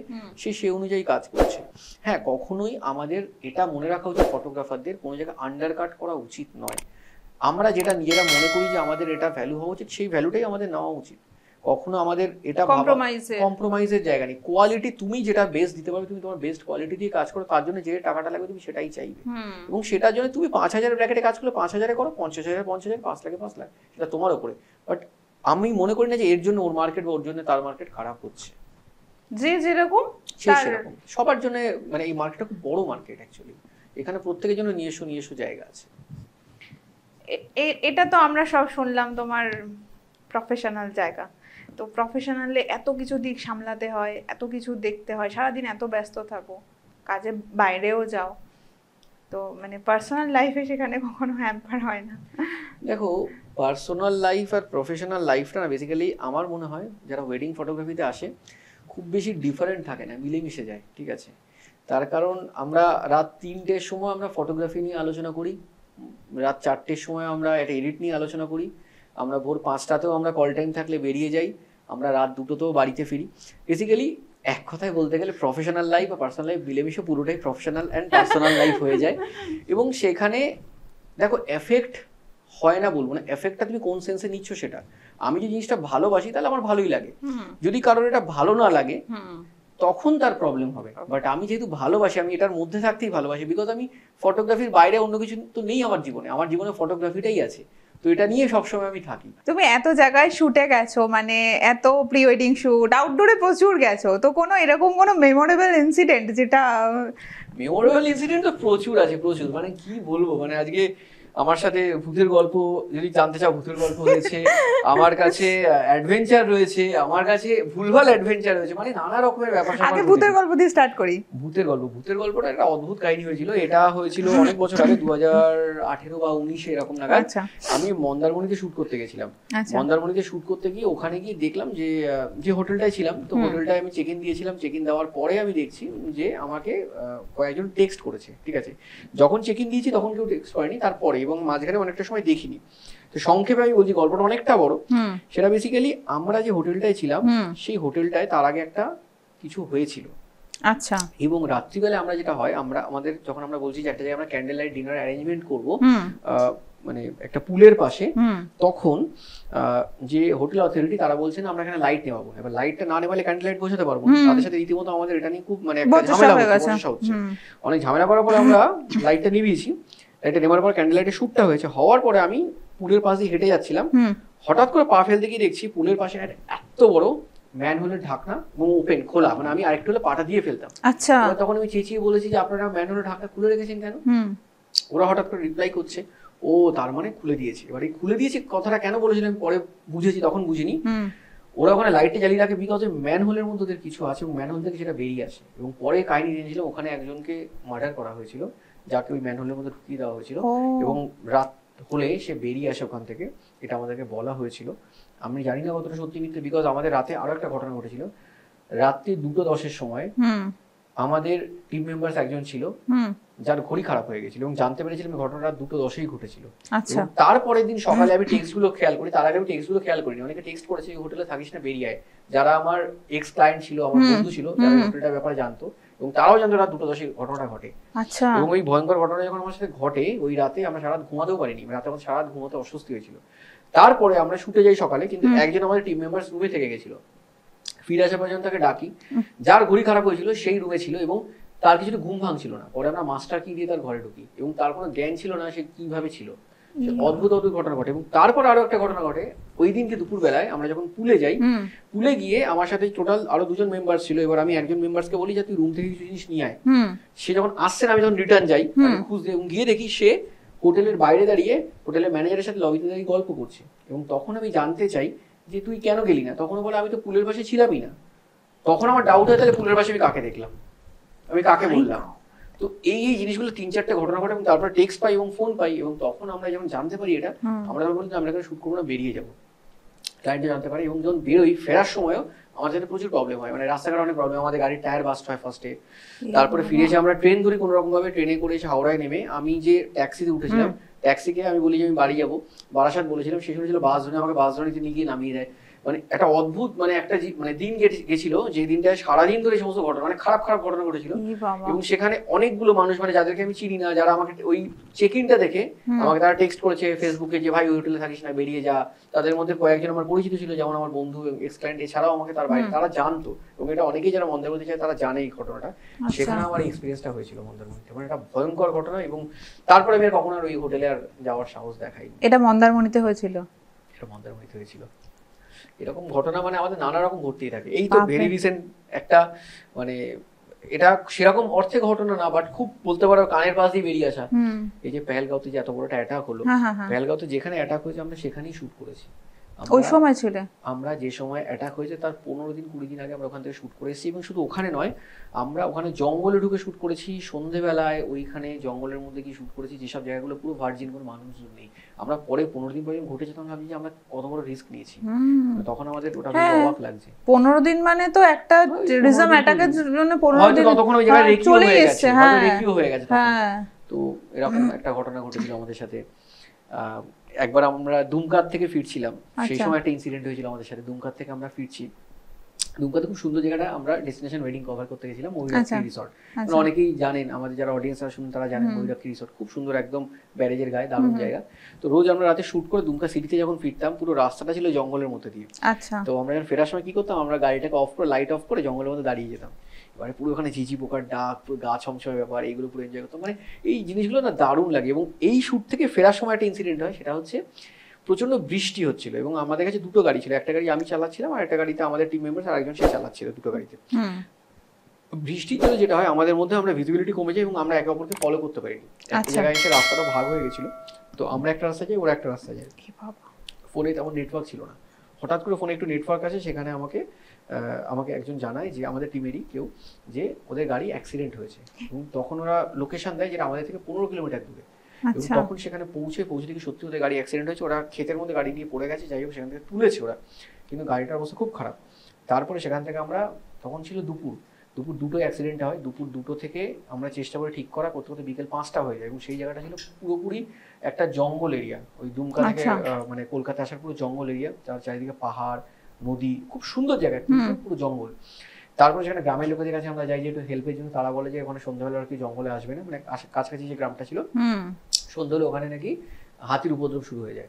সে অনুযায়ী কাজ করছে। হ্যাঁ, কখনোই আমাদের এটা মনে রাখা উচিত, ফটোগ্রাফারদের কোনো জায়গায় আন্ডারকাট করা উচিত নয়। আমরা যেটা নিজেরা মনে করি যে আমাদের এটা ভ্যালু হওয়া উচিত, সেই ভ্যালুটাই আমাদের নেওয়া উচিত। কখনো আমাদের এটা কম্প্রোমাইজের জায়গা নেই। কোয়ালিটি তুমি যেটা বেস্ট দিতে পারবে, তুমি তোমার বেস্ট কোয়ালিটি দিয়ে কাজ করো, তার জন্য যে টাকাটা লাগবে তুমি সেটাই চাইবে। এবং সেটার জন্য তুমি 5,000 ব্র্যাকেটে কাজ করলে 5,000 করো, 50,000 50,000, 5 লাখে 5 লাখ, এটা তোমার উপরে। বাট আমি মনে করি না যে এর জন্য ওর মার্কেট বা ওর জন্য তার মার্কেট খারাপ হচ্ছে। যে যেরকম সেরকম সবার জন্য, মানে এই মার্কেটটা খুব বড় মার্কেট অ্যাকচুয়ালি, এখানে প্রত্যেকের জন্য নিজস্ব জায়গা আছে। এটা তো আমরা সব শুনলাম তোমার প্রফেশনাল জায়গা, তো প্রফেশনালে এত কিছু দিক সামলাতে হয়, এত কিছু দেখতে হয়, সারাদিন এত ব্যস্ত থাকো, কাজে বাইরেও যাও, তো মানে পার্সোনাল লাইফে সেখানে কখনো হ্যাম্পার হয় না? দেখো, পার্সোনাল লাইফ আর প্রফেশনাল লাইফটা না বেসিক্যালি আমার মনে হয় যারা ওয়েডিং ফটোগ্রাফিতে আসে খুব বেশি ডিফারেন্ট থাকে না, মিলেমিশে যায়, ঠিক আছে? তার কারণ আমরা রাত 3টের সময় আমরা ফটোগ্রাফি নিয়ে আলোচনা করি, রাত 4টের সময় আমরা একটা এডিট নিয়ে আলোচনা করি, আমরা ভোর 5টাতেও আমরা কল টাইম থাকলে বেরিয়ে যাই, আমরা রাত 2টোতেও বাড়িতে ফিরি। বেসিক্যালি এক কথায় বলতে গেলে প্রফেশনাল লাইফ আর পার্সোনাল লাইফ মিলেমিশে পুরোটাই প্রফেশনাল অ্যান্ড পার্সোনাল লাইফ হয়ে যায়। এবং সেখানে দেখো এফেক্ট হয় না বলবো না, এফেক্টটা তুমি কোন সেন্সে নিচ্ছ সেটা। আমি যে জিনিসটা ভালোবাসি তাহলে আমার ভালোই লাগে, যদি কারোর এটা ভালো না লাগে তখন তার প্রবলেম হবে। বাট আমি যেহেতু ভালোবাসি, আমি এটার মধ্যে থাকতেই ভালোবাসি, বিকজ আমি ফটোগ্রাফির বাইরে অন্য কিছু তো নেই আমার জীবনে, আমার জীবনে ফটোগ্রাফিটাই আছে, তো এটা নিয়ে সবসময় আমি থাকি। তুমি এত জায়গায় শুটে গেছো, মানে এত প্রি ওয়েডিং শুট, আউটডোরে প্রচুর গেছো, তো কোনো এরকম কোনো মেমোরেবল ইনসিডেন্ট যেটা? মেমোরেবল ইনসিডেন্ট তো প্রচুর আছে, প্রচুর, মানে কি বলবো, মানে আজকে আমার সাথে ভূতের গল্প যদি জানতে চাও, ভূতের গল্প হয়েছে আমার কাছে, অ্যাডভেঞ্চার রয়েছে আমার কাছে, ভুলভাল অ্যাডভেঞ্চার হয়েছে, মানে নানা রকমের ব্যাপার। আগে ভূতের গল্প দিয়ে স্টার্ট করি। ভূতের গল্পটা একটা অদ্ভুত কাহিনী হয়েছিল। এটা হয়েছিল অনেক বছর আগে, 2018 বা 19 এরকম নাগাদ। আমি মন্দারমণিতে শুট করতে গেছিলাম। মন্দারমণিতে শুট করতে গিয়ে ওখানে গিয়ে দেখলাম যে হোটেলটায় ছিলাম, তো হোটেলটায় আমি চেক ইন দিয়েছিলাম। চেক ইন দেওয়ার পরে আমি দেখছি যে আমাকে কয়েকজন টেক্সট করেছে, ঠিক আছে? যখন চেক ইন দিয়েছি তখন কেউ টেক্সট করেনি, তারপরে এবং মাঝখানে অনেকটা সময় দেখিনি। তো সংক্ষেপে আমি বলছি, গল্পটা অনেকটা বড়। সেটা বেসিক্যালি আমরা যে হোটেলটায় ছিলাম সেই হোটেলটায় তার আগে একটা কিছু হয়েছিল। আচ্ছা। এবং রাত্রিবেলা আমরা যেটা হয়, আমাদের যখন আমরা বলছি যে একটা জায়গায় আমরা ক্যান্ডেল লাইট ডিনার অ্যারেঞ্জমেন্ট করবো মানে একটা পুলের পাশে, তখন যে হোটেল অথরিটি তারা বলছেন আমরা এখানে লাইট নেওয়াবো। এবার লাইটটা না নেওয়ালে ক্যান্ডেল লাইট বোঝাতে পারবো না, তাদের সাথে রীতিমতো আমাদের এটা নিয়ে খুব মানে ঝামেলা হচ্ছে। অনেক ঝামেলা করার পরে আমরা লাইটটা নিভিয়েছি। লাইটটা নেওয়ার পর ক্যান্ডেল লাইটের শুটটা হয়েছে। হওয়ার পরে আমি পুলের পাশ দিয়ে হেঁটে যাচ্ছিলাম, হঠাৎ করে পা ফেলতে গিয়ে দেখছি পুলের পাশে এত বড় ম্যানহোলের ঢাকনা এবং ওপেন খোলা, মানে আমি আরেকটু হলে পাটা দিয়ে ফেলতাম। আচ্ছা। তখন আমি চেঁচিয়ে বলেছি যে আপনারা ম্যানহোলের ঢাকনা খুলে রেখেছেন কেন? ওরা হঠাৎ করে রিপ্লাই করছে, ও তার মানে খুলে দিয়েছে। এবার এই খুলে দিয়েছে কথাটা কেন বলেছিলেন পরে বুঝেছি, তখন বুঝিনি। ওরা ওখানে লাইটে জ্বালিয়ে রাখে বিকজ ম্যানহোলের মধ্যে ওদের কিছু আছে এবং ম্যানহোল থেকে সেটা বেরিয়ে আসে। এবং পরে কাহিনী জেনেছিল ওখানে একজনকে মার্ডার করা হয়েছিল, যাকে ওই ম্যানহোলের মধ্যে ঢুকিয়ে দেওয়া হয়েছিল। এবং রাত হলে সে বেরিয়ে আসে ওখান থেকে, এটা আমাদেরকে বলা হয়েছিল। আমি জানি না কতটা সত্যি মিথ্যে, বিকজ আমাদের রাতে আরো একটা ঘটনা ঘটেছিল। রাত্রি 2:10 সময় আমাদের টিম মেম্বার্স একজন ছিল যার ঘড়ি খারাপ হয়ে গেছিল এবং জানতে পেরেছিলাম ঘটনাটা 2:10 ঘটেছিল। তারপরের দিন সকালে আমি টেক্সট গুলো খেয়াল করি, তার আগে আমি টেক্সট গুলো খেয়াল করিনি। অনেকে টেক্সট করেছে এই হোটেলে থাকিস না, বেরিয়ে আয়। যারা আমার এক্স ক্লায়েন্ট ছিল, আমার বন্ধু ছিল, যারা হোটেলটার ব্যাপারে জানতো এবং তারাও জানতো রাত 2:10 ঘটনাটা ঘটে। এবং ওই ভয়ঙ্কর ঘটনা যখন আমার সাথে ঘটে, ওই রাতে আমরা সারা রাত ঘুমাতেও পারিনি, রাতে আমার সারা রাত ঘুমাতে অস্বস্তি হয়েছিল। তারপরে আমরা শুটে যাই সকালে, কিন্তু একজন আমাদের টিম মেম্বার্স রুমে থেকে গেছিল। ফিরে আসা পর্যন্ত তাকে ডাকি, যার ঘড়ি খারাপ হয়েছিল সেই রুমে ছিল এবং তার কিছুটা ঘুম ভাঙছিল না। পরে আমরা মাস্টার কি দিয়ে তার ঘরে ঢুকি এবং তার কোনো জ্ঞান ছিল না সে কিভাবে ছিল। অদ্ভুত অদ্ভুত ঘটনা ঘটে। এবং তারপর আরো একটা ঘটনা ঘটে, ওই দিনকে দুপুর বেলায় আমরা যখন পুলে যাই, পুলে গিয়ে আমার সাথে টোটাল আরো 2জন মেম্বার ছিল। এবার আমি একজন মেম্বারকে বলি যে তুই রুম থেকে কিছু জিনিস নিয়ে আয়। সে যখন আসছে না, আমি যখন রিটার্ন যাই খুঁজতে, এবং গিয়ে দেখি সে হোটেলের বাইরে দাঁড়িয়ে হোটেলের ম্যানেজারের সাথে লবিতে দাঁড়িয়ে গল্প করছে। এবং তখন আমি জানতে চাই যে তুই কেন গেলি না? তখন বলে আমি তো পুলের পাশে ছিলামই না। তখন আমার ডাউট হয় তাহলে পুলের পাশে আমি কাকে দেখলাম, আমি কাকে বললাম। তো এই জিনিসগুলো 3-4টা ঘটনা ঘটে এবং তারপরে টেক্সট পাই এবং ফোন পাই। এবং তখন আমরা যখন জানতে পারি এটা, আমরা যখন বলি আমরা এখানে শুট করবো না, বেরিয়ে যাবো, ক্লায়েন্টে জানতে পারি। এবং যখন বেরোই, ফেরার সময়ও আমার সাথে প্রচুর প্রবলেম হয়, মানে রাস্তাঘাটে অনেক প্রবলেম। আমাদের গাড়ির টায়ার বাস্ট হয় ফার্স্টে। তারপরে ফিরে এসে আমরা ট্রেন ধরি কোনো রকম ভাবে, ট্রেনে করে এসে হাওড়ায় নেমে আমি যে ট্যাক্সিতে উঠেছিলাম, ট্যাক্সিকে আমি বলি যে আমি বাড়ি যাবো, বারাসাত বলেছিলাম, সে শুনেছিল বাস ধরে, আমাকে বাস ধরে নিয়ে গিয়ে নামিয়ে দেয়। মানে একটা অদ্ভুত মানে একটা মানে দিন গেছিল যে দিনটায় সারাদিন ধরে সমস্ত ঘটনা মানে খারাপ খারাপ ঘটনা ঘটেছিল, এবং সেখানে অনেকগুলো মানুষ মানে যাদেরকে আমি চিনি না, যারা আমাকে ওই চেক ইনটা দেখে আমাকে তারা টেক্সট করেছে ফেসবুকে যে ভাই ওই হোটেলে থাকিস না, বেরিয়ে যা। তাদের মধ্যে কয়েকজন আমার পরিচিত ছিল, যেমন আমার বন্ধু এক্স ক্লায়েন্ট, এছাড়াও আমাকে তার বাইরে তারা জানতো, এবং এটা অনেকেই যারা মন্দারমণি চায় তারা জানে এই ঘটনাটা। সেখানে আমার এক্সপিরিয়েন্সটা হয়েছিল মন্দারমণিতে, মানে একটা ভয়ঙ্কর ঘটনা, এবং তারপরে আমি আর কখনো আর ওই হোটেলে আর যাওয়ার সাহস দেখাইনি। এটা মন্দারমণিতে হয়েছিল? এটা মন্দারমণিতে হয়েছিল। এরকম ঘটনা মানে আমাদের নানা রকম ঘটতেই থাকে। এই তো ভেরি রিসেন্ট একটা মানে এটা সেরকম অর্থে ঘটনা না, বাট খুব বলতে পারো কানের পাশ দিয়ে বেরিয়ে আসা। এই যে পেহেলগাঁওতে যে এত বড় একটা অ্যাটাক হলো, পেহেলগাঁওতে যেখানে অ্যাটাক হয়েছে আমরা সেখানেই শুট করেছি। ওই সময় ছিল আমরা যে সময় অ্যাটাক হয়েছে তার 15 দিন 20 দিন আগে আমরা ওখান থেকে শুট করে এসেছি, এবং শুধু ওখানে নয়, আমরা ওখানে জঙ্গলে ঢুকে শুট করেছি, সন্ধ্যেবেলায় ওইখানে জঙ্গলের মধ্যে গিয়ে শুট করেছি, যেসব জায়গাগুলো পুরো ভার্জিন, কোনো মানুষজন নেই। আমরা পরে 15 দিন পরে ঘটেছে তখন ভাবছি যে আমরা কত বড় রিস্ক নিয়েছি, তখন আমাদের ওটা অবাক লাগছে। 15 দিন মানে তো একটা টেররিজম অ্যাটাকের জন্য 15 দিন ততক্ষণ ওই জায়গায় রেকিও হয়ে গেছে, হ্যাঁ রেকিও হয়ে গেছে। তো এরকম একটা ঘটনা ঘটেছিল আমাদের সাথে। একবার আমরা দুমকার থেকে ফিরছিলাম, সেই সময় একটা ইনসিডেন্ট হয়েছিল আমাদের সাথে। দুমকার থেকে আমরা ফিরছি, দুমকাতে খুব সুন্দর জায়গাটা, আমরা ডেস্টিনেশন ওয়েডিং কভার করতে গেছিলাম ময়ূরাক্ষী রিসর্ট। অনেকেই জানেন, আমাদের যারা অডিয়েন্সরা শুনুন তারা জানেন ময়ূরাক্ষী রিসর্ট খুব সুন্দর, একদম ব্যারেজের গায়ে, দারুণ জায়গা। তো রোজ আমরা রাতে শুট করে দুমকা সিটিতে যখন ফিরতাম, পুরো রাস্তাটা ছিল জঙ্গলের মধ্যে দিয়ে। তো আমরা যখন ফেরার সময় কি করতাম, আমরা গাড়িটাকে অফ করে লাইট অফ করে জঙ্গলের মধ্যে দাঁড়িয়ে যেতাম। এবারে পুরো ওখানে ঝিঝি পোকার ডাক, পুরো গা ছমছমের ব্যাপার, এইগুলো পুরো এনজয় করতাম। মানে এই জিনিসগুলো না দারুণ লাগে। এবং এই শুট থেকে ফেরার সময় একটা ইনসিডেন্ট হয়, সেটা হচ্ছে প্রচন্ড বৃষ্টি হচ্ছিল, এবং আমাদের কাছে দুটো গাড়ি ছিল, একটা গাড়ি আমি চালাচ্ছিলাম আর একটা গাড়িতে আমাদের টিম মেম্বার আর একজন সে চালাচ্ছিল, দুটো গাড়িতে। বৃষ্টির জন্য যেটা হয় আমাদের মধ্যে আমরা ভিজিবিলিটি কমে যায়, এবং আমরা একে অপরকে ফলো করতে পারিনি। একটা জায়গায় এসে রাস্তাটা ভাগ হয়ে গেছিল, তো আমরা একটা রাস্তা যাই, ওরা একটা রাস্তা যায়। ফোনে তেমন নেটওয়ার্ক ছিল না, হঠাৎ করে ফোনে একটু নেটওয়ার্ক আসে, সেখানে আমাকে একজন জানায় যে আমাদের টিমেরই কেউ, যে ওদের গাড়ি অ্যাক্সিডেন্ট হয়েছে, এবং তখন ওরা লোকেশন দেয় যেটা আমাদের থেকে 15 কিলোমিটার দূরে। এবং তখন সেখানে পৌঁছে দেখি সত্যি ওদের গাড়ি অ্যাক্সিডেন্ট হয়েছে, ওরা ক্ষেতের মধ্যে গাড়ি নিয়ে পড়ে গেছে, যাই হোক সেখান থেকে তুলেছে ওরা, কিন্তু গাড়িটার অবস্থা খুব খারাপ। তারপরে সেখান থেকে আমরা, তখন ছিল দুপুর 2টোয় অ্যাক্সিডেন্ট হয়, দুপুর 2টো থেকে আমরা চেষ্টা করে ঠিক করা করতে করতে বিকেল 5টা হয়ে যায়, এবং সেই জায়গাটা ছিল পুরোপুরি একটা জঙ্গল এরিয়া। ওই দুমকা থেকে মানে কলকাতা আসার পুরো জঙ্গল এরিয়া, যার চারিদিকে পাহাড়, নদী, খুব সুন্দর জায়গা, পুরো জঙ্গল। তারপরে সেখানে গ্রামের লোকেদের কাছে আমরা যাই যে একটু হেল্পের জন্য, তারা বলে যে ওখানে সন্ধ্যাবেলা আর কি জঙ্গলে আসবে না, মানে কাছাকাছি যে গ্রামটা ছিল, সন্ধ্যা হলে ওখানে নাকি হাতির উপদ্রব শুরু হয়ে যায়।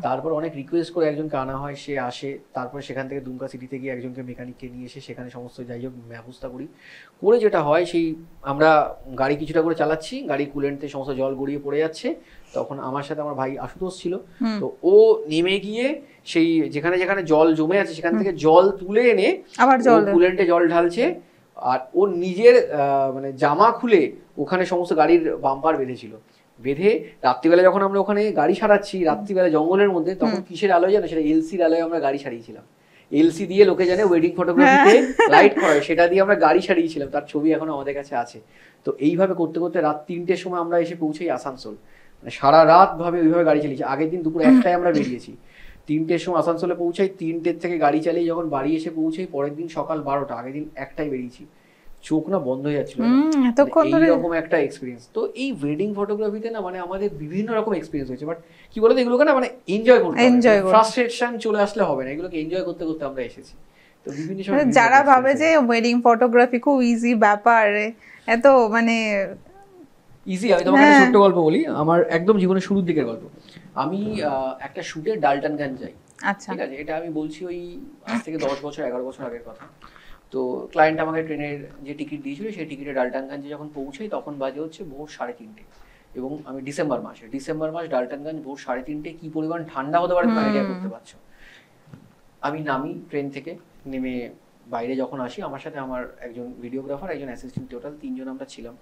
তারপর অনেক রিকোয়েস্ট করে একজনকে আনা হয়, সে আসে। তারপরে সেখান থেকে দুমকা সিটিতে গিয়ে একজনকে মেকানিককে নিয়ে এসে সেখানে সমস্ত যাই হোক ব্যবস্থা করে যেটা হয়, সেই আমরা গাড়ি কিছুটা করে চালাচ্ছি, গাড়ি কুলেন্টে সমস্ত জল গড়িয়ে পড়ে যাচ্ছে। তখন আমার সাথে আমার ভাই আশুতোষ ছিল, তো ও নেমে গিয়ে সেই যেখানে যেখানে জল জমে আছে সেখান থেকে জল তুলে এনে আবার কুলেন্টে জল ঢালছে, আর ও নিজের মানে জামা খুলে ওখানে সমস্ত গাড়ির বাম্পার বেঁধে রাত্রিবেলা যখন আমরা ওখানে গাড়ি সারাচ্ছি, রাত্রিবেলা জঙ্গলের মধ্যে, তখন কিসের আলোয় জানো, সেটা এলসির আলোয় আমরা গাড়ি সারিয়েছিলাম। এলসি দিয়ে লোকে জানে ওয়েডিং ফটোগ্রাফিতে লাইট করা হয়, সেটা দিয়ে আমরা গাড়ি সারিয়েছিলাম, তার ছবি এখনো আমাদের কাছে আছে। তো এইভাবে করতে করতে রাত 3টের সময় আমরা এসে পৌঁছাই আসানসোল। মানে সারা রাত ভাবে ওইভাবে গাড়ি চালিয়েছি। আগের দিন দুপুর 1টায় আমরা বেরিয়েছি, 3টের সময় আসানসোলে পৌঁছাই, 3টের থেকে গাড়ি চালিয়ে যখন বাড়ি এসে পৌঁছাই পরের দিন সকাল 12টা, আগের দিন 1টায় বেরিয়েছি, চোখ না বন্ধ হয়ে যাচ্ছিল, এইরকম একটা এক্সপিরিয়েন্স। তো এই ওয়েডিং ফটোগ্রাফিতে না মানে আমাদের বিভিন্ন রকম এক্সপিরিয়েন্স হয়েছে, বাট কি বলতো এগুলোকে না মানে এনজয় করতে হবে, ফ্রাস্ট্রেশন চলে আসলে হবে না, এগুলোকে এনজয় করতে করতে আমরা এসেছি। তো বিভিন্ন সময় যারা ভাবে যে ওয়েডিং ফটোগ্রাফি খুব ইজি ব্যাপার, এত মানে ইজি, আমি তোমাকে একটা ছোট্ট গল্প বলি, আমার একদম জীবনের শুরুর দিকের গল্প। আমি একটা শুটে ডালটনগঞ্জ যাই, ঠিক আছে, এটা আমি বলছি ওই আজ থেকে 10 বছর 11 বছর আগের কথা। তো ক্লায়েন্ট আমাকে ট্রেনের যে টিকিট দিয়েছিল, সেই টিকিটে ডালটনগঞ্জে যখন পৌঁছাই তখন বাজে হচ্ছে ভোর 3:30, এবং আমি ডিসেম্বর মাস ডালটনগঞ্জ ভোর 3:30, কি পরিমাণ ঠান্ডা হতে পারে তুমি আইডিয়া করতে পারছো। আমি নামি ট্রেন থেকে, নেমে বাইরে যখন আসি, আমার সাথে আমার একজন ভিডিওগ্রাফার, একজন অ্যাসিস্ট্যান্ট, টোটাল 3 জন আমরা ছিলাম।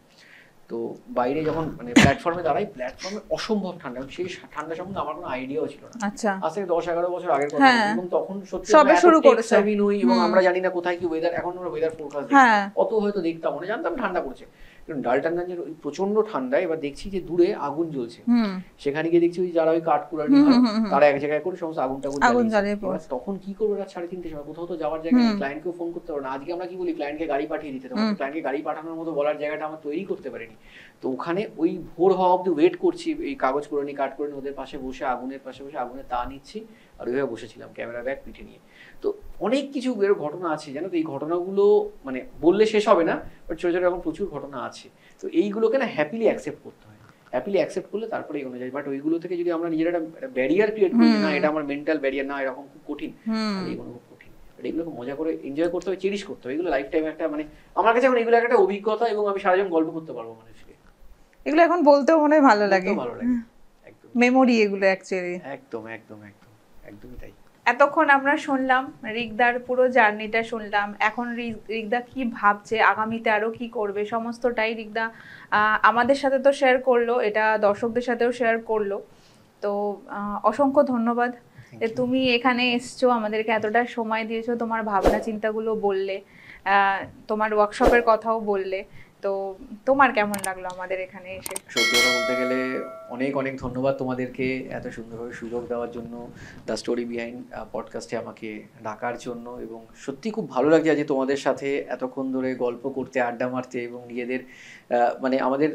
তো বাইরে যখন মানে প্ল্যাটফর্মে দাঁড়াই, প্ল্যাটফর্মে অসম্ভব ঠান্ডা, সেই ঠান্ডা সম্বন্ধে আমার কোনো আইডিয়াও ছিল না। আজ থেকে 10-11 বছর আগের কথা, এবং তখন সত্যি শুরু করেছে নই, এবং আমরা জানি না কোথায় কি ওয়েদার, এখন আমরা ওয়েদার ফোরকাস্ট অত হয়তো দেখতাম না, জানতাম ঠান্ডা পড়ছে। ডালটনগঞ্জের ওই প্রচন্ড ঠান্ডা, এবার দেখছি যে দূরে আগুন জ্বলছে, সেখানে গিয়ে দেখছি ওই যারা ওই কাঠকুড়ানি তারা এক জায়গায় করে সমস্ত আগুন জ্বালিয়ে। তখন কি করবো, রাত 3:30 সময় কোথাও তো যাওয়ার জায়গা নেই, ক্লায়েন্টকেও ফোন করতে পারবো না। আজকে আমরা কি বলি, ক্লায়েন্টকে গাড়ি পাঠিয়ে দিতে, তখন ক্লায়েন্টকে গাড়ি পাঠানোর মতো বলার জায়গাটা আমরা তৈরি করতে পারিনি। তো ওখানে ওই ভোর হওয়া অব্দি ওয়েট করছি, এই কাগজ কুড়ানি কাঠ কুড়ানি ওদের পাশে বসে, আগুনের পাশে বসে আগুনের তা নিচ্ছি, আর ওইভাবে বসেছিলাম ক্যামেরা ব্যাগ পিঠে নিয়ে। তো অনেক কিছু এর ঘটনা আছে জানো তো, এই ঘটনাগুলো মানে বললে শেষ হবে না, বাট ছোটো ছোটো এখন প্রচুর ঘটনা আছে। তো এইগুলোকে না হ্যাপিলি অ্যাকসেপ্ট করতে হয়, হ্যাপিলি অ্যাকসেপ্ট করলে তারপরে এগোনো যায়। বাট ওইগুলো থেকে যদি আমরা নিজের একটা ব্যারিয়ার ক্রিয়েট করি, না এটা আমার মেন্টাল ব্যারিয়ার, না এরকম খুব কঠিন, তাহলে এগুলো খুব কঠিন। বাট এগুলোকে মজা করে এনজয় করতে হবে, চেরিশ করতে হবে। এগুলো লাইফ টাইম একটা মানে আমার কাছে এখন এগুলো একটা অভিজ্ঞতা, এবং আমি সারাজন গল্প করতে পারবো মানুষকে। এগুলো এখন বলতেও মনে হয় ভালো লাগে, ভালো লাগে, একদম মেমোরি এগুলো অ্যাকচুয়ালি। একদম একদম একদম একদমই তাই। এতক্ষণ আমরা শুনলাম রিকদার পুরো জার্নিটা শুনলাম। এখন রিকদা কি ভাবছে, আগামীতে আরো কি করবে, সমস্তটাই রিকদা আমাদের সাথে তো শেয়ার করলো, এটা দর্শকদের সাথেও শেয়ার করলো। তো অসংখ্য ধন্যবাদ যে তুমি এখানে এসছো, আমাদেরকে এতটা সময় দিয়েছো, তোমার ভাবনা চিন্তাগুলো বললে, তোমার ওয়ার্কশপের কথাও বললে। তো তোমার কেমন লাগলো আমাদের এখানে এসে? সত্যি কথা বলতে গেলে অনেক অনেক ধন্যবাদ তোমাদেরকে এত সুন্দরভাবে সুযোগ দেওয়ার জন্য, দ্য স্টোরি বিহাইন্ড পডকাস্টে আমাকে ডাকার জন্য। এবং সত্যি খুব ভালো লাগছে আজ তোমাদের সাথে এতক্ষণ ধরে গল্প করতে, আড্ডা মারতে, এবং নিজেদের মানে আমাদের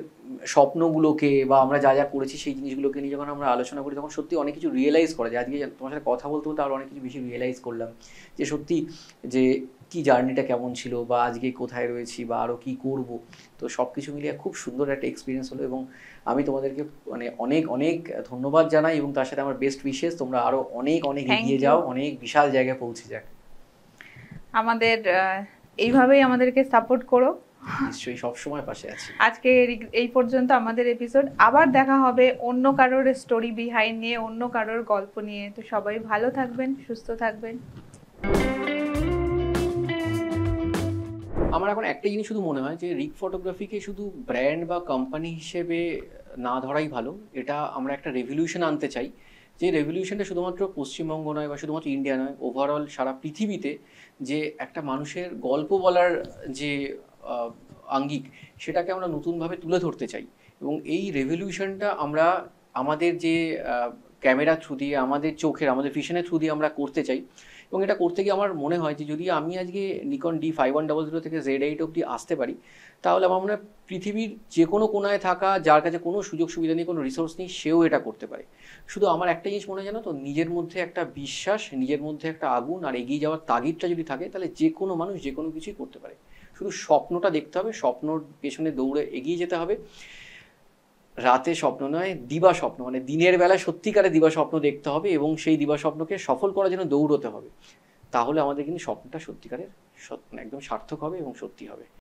স্বপ্নগুলোকে বা আমরা যা যা করেছি সেই জিনিসগুলোকে নিয়ে যখন আমরা আলোচনা করি, তখন সত্যি অনেক কিছু রিয়েলাইজ করা যায়। আজকে তোমার সাথে কথা বলতে বলতে আরও অনেক কিছু বেশি রিয়েলাইজ করলাম যে সত্যি যে কি জার্নিটা কেমন ছিল, বা আজকে কোথায় রয়েছি, বা আরও কী করব। তো সব কিছু মিলিয়ে খুব সুন্দর একটা এক্সপিরিয়েন্স হলো, এবং আমি তোমাদেরকে মানে অনেক অনেক ধন্যবাদ জানাই, এবং তার সাথে আমার বেস্ট উইশেস তোমরা আরও অনেক অনেক এগিয়ে যাও, অনেক বিশাল জায়গায় পৌঁছে যাক। আমাদের এইভাবেই আমাদেরকে সাপোর্ট করো, নিশ্চয়ই সবসময় পাশে আছি। আজকে এই পর্যন্ত আমাদের এপিসোড। আবার দেখা হবে অন্য কারোর স্টোরি বিহাইন্ড নিয়ে, অন্য কারোর গল্প নিয়ে। তো সবাই ভালো থাকবেন, সুস্থ থাকবেন। আমার এখন একটা জিনিস শুধু মনে হয় যে রিক ফটোগ্রাফিকে শুধু ব্র্যান্ড বা কোম্পানি হিসেবে না ধরাই ভালো। এটা আমরা একটা রেভলিউশন আনতে চাই, যে রেভলিউশনটা শুধুমাত্র পশ্চিমবঙ্গ নয় বা শুধুমাত্র ইন্ডিয়া নয়, ওভারঅল সারা পৃথিবীতে, যে একটা মানুষের গল্প বলার যে আঙ্গিক, সেটাকে আমরা নতুনভাবে তুলে ধরতে চাই। এবং এই রেভলিউশনটা আমরা আমাদের যে ক্যামেরা থ্রু দিয়ে, আমাদের চোখের, আমাদের ভিশনের থ্রু দিয়ে আমরা করতে চাই। এবং এটা করতে গিয়ে আমার মনে হয় যে যদি আমি আজকে নিকন D5100 থেকে Z8 অবধি আসতে পারি, তাহলে আমার মনে হয় পৃথিবীর যে কোনো কোনায় থাকা, যার কাছে কোনো সুযোগ সুবিধা নেই, কোনো রিসোর্স নেই, সেও এটা করতে পারে। শুধু আমার একটা জিনিস মনে হয় জানো তো, নিজের মধ্যে একটা বিশ্বাস, নিজের মধ্যে একটা আগুন আর এগিয়ে যাওয়ার তাগিদটা যদি থাকে, তাহলে যে কোনো মানুষ যে কোনো কিছুই করতে পারে। শুধু স্বপ্নটা দেখতে হবে, স্বপ্নর পেছনে দৌড়ে এগিয়ে যেতে হবে। রাতে স্বপ্ন নয়, দিবা স্বপ্ন, মানে দিনের বেলায় সত্যিকারে দিবা স্বপ্ন দেখতে হবে, এবং সেই দিবা স্বপ্নকে সফল করার জন্য দৌড়তে হবে। তাহলে আমাদের কিন্তু স্বপ্নটা সত্যিকারের একদম সার্থক হবে এবং সত্যি হবে।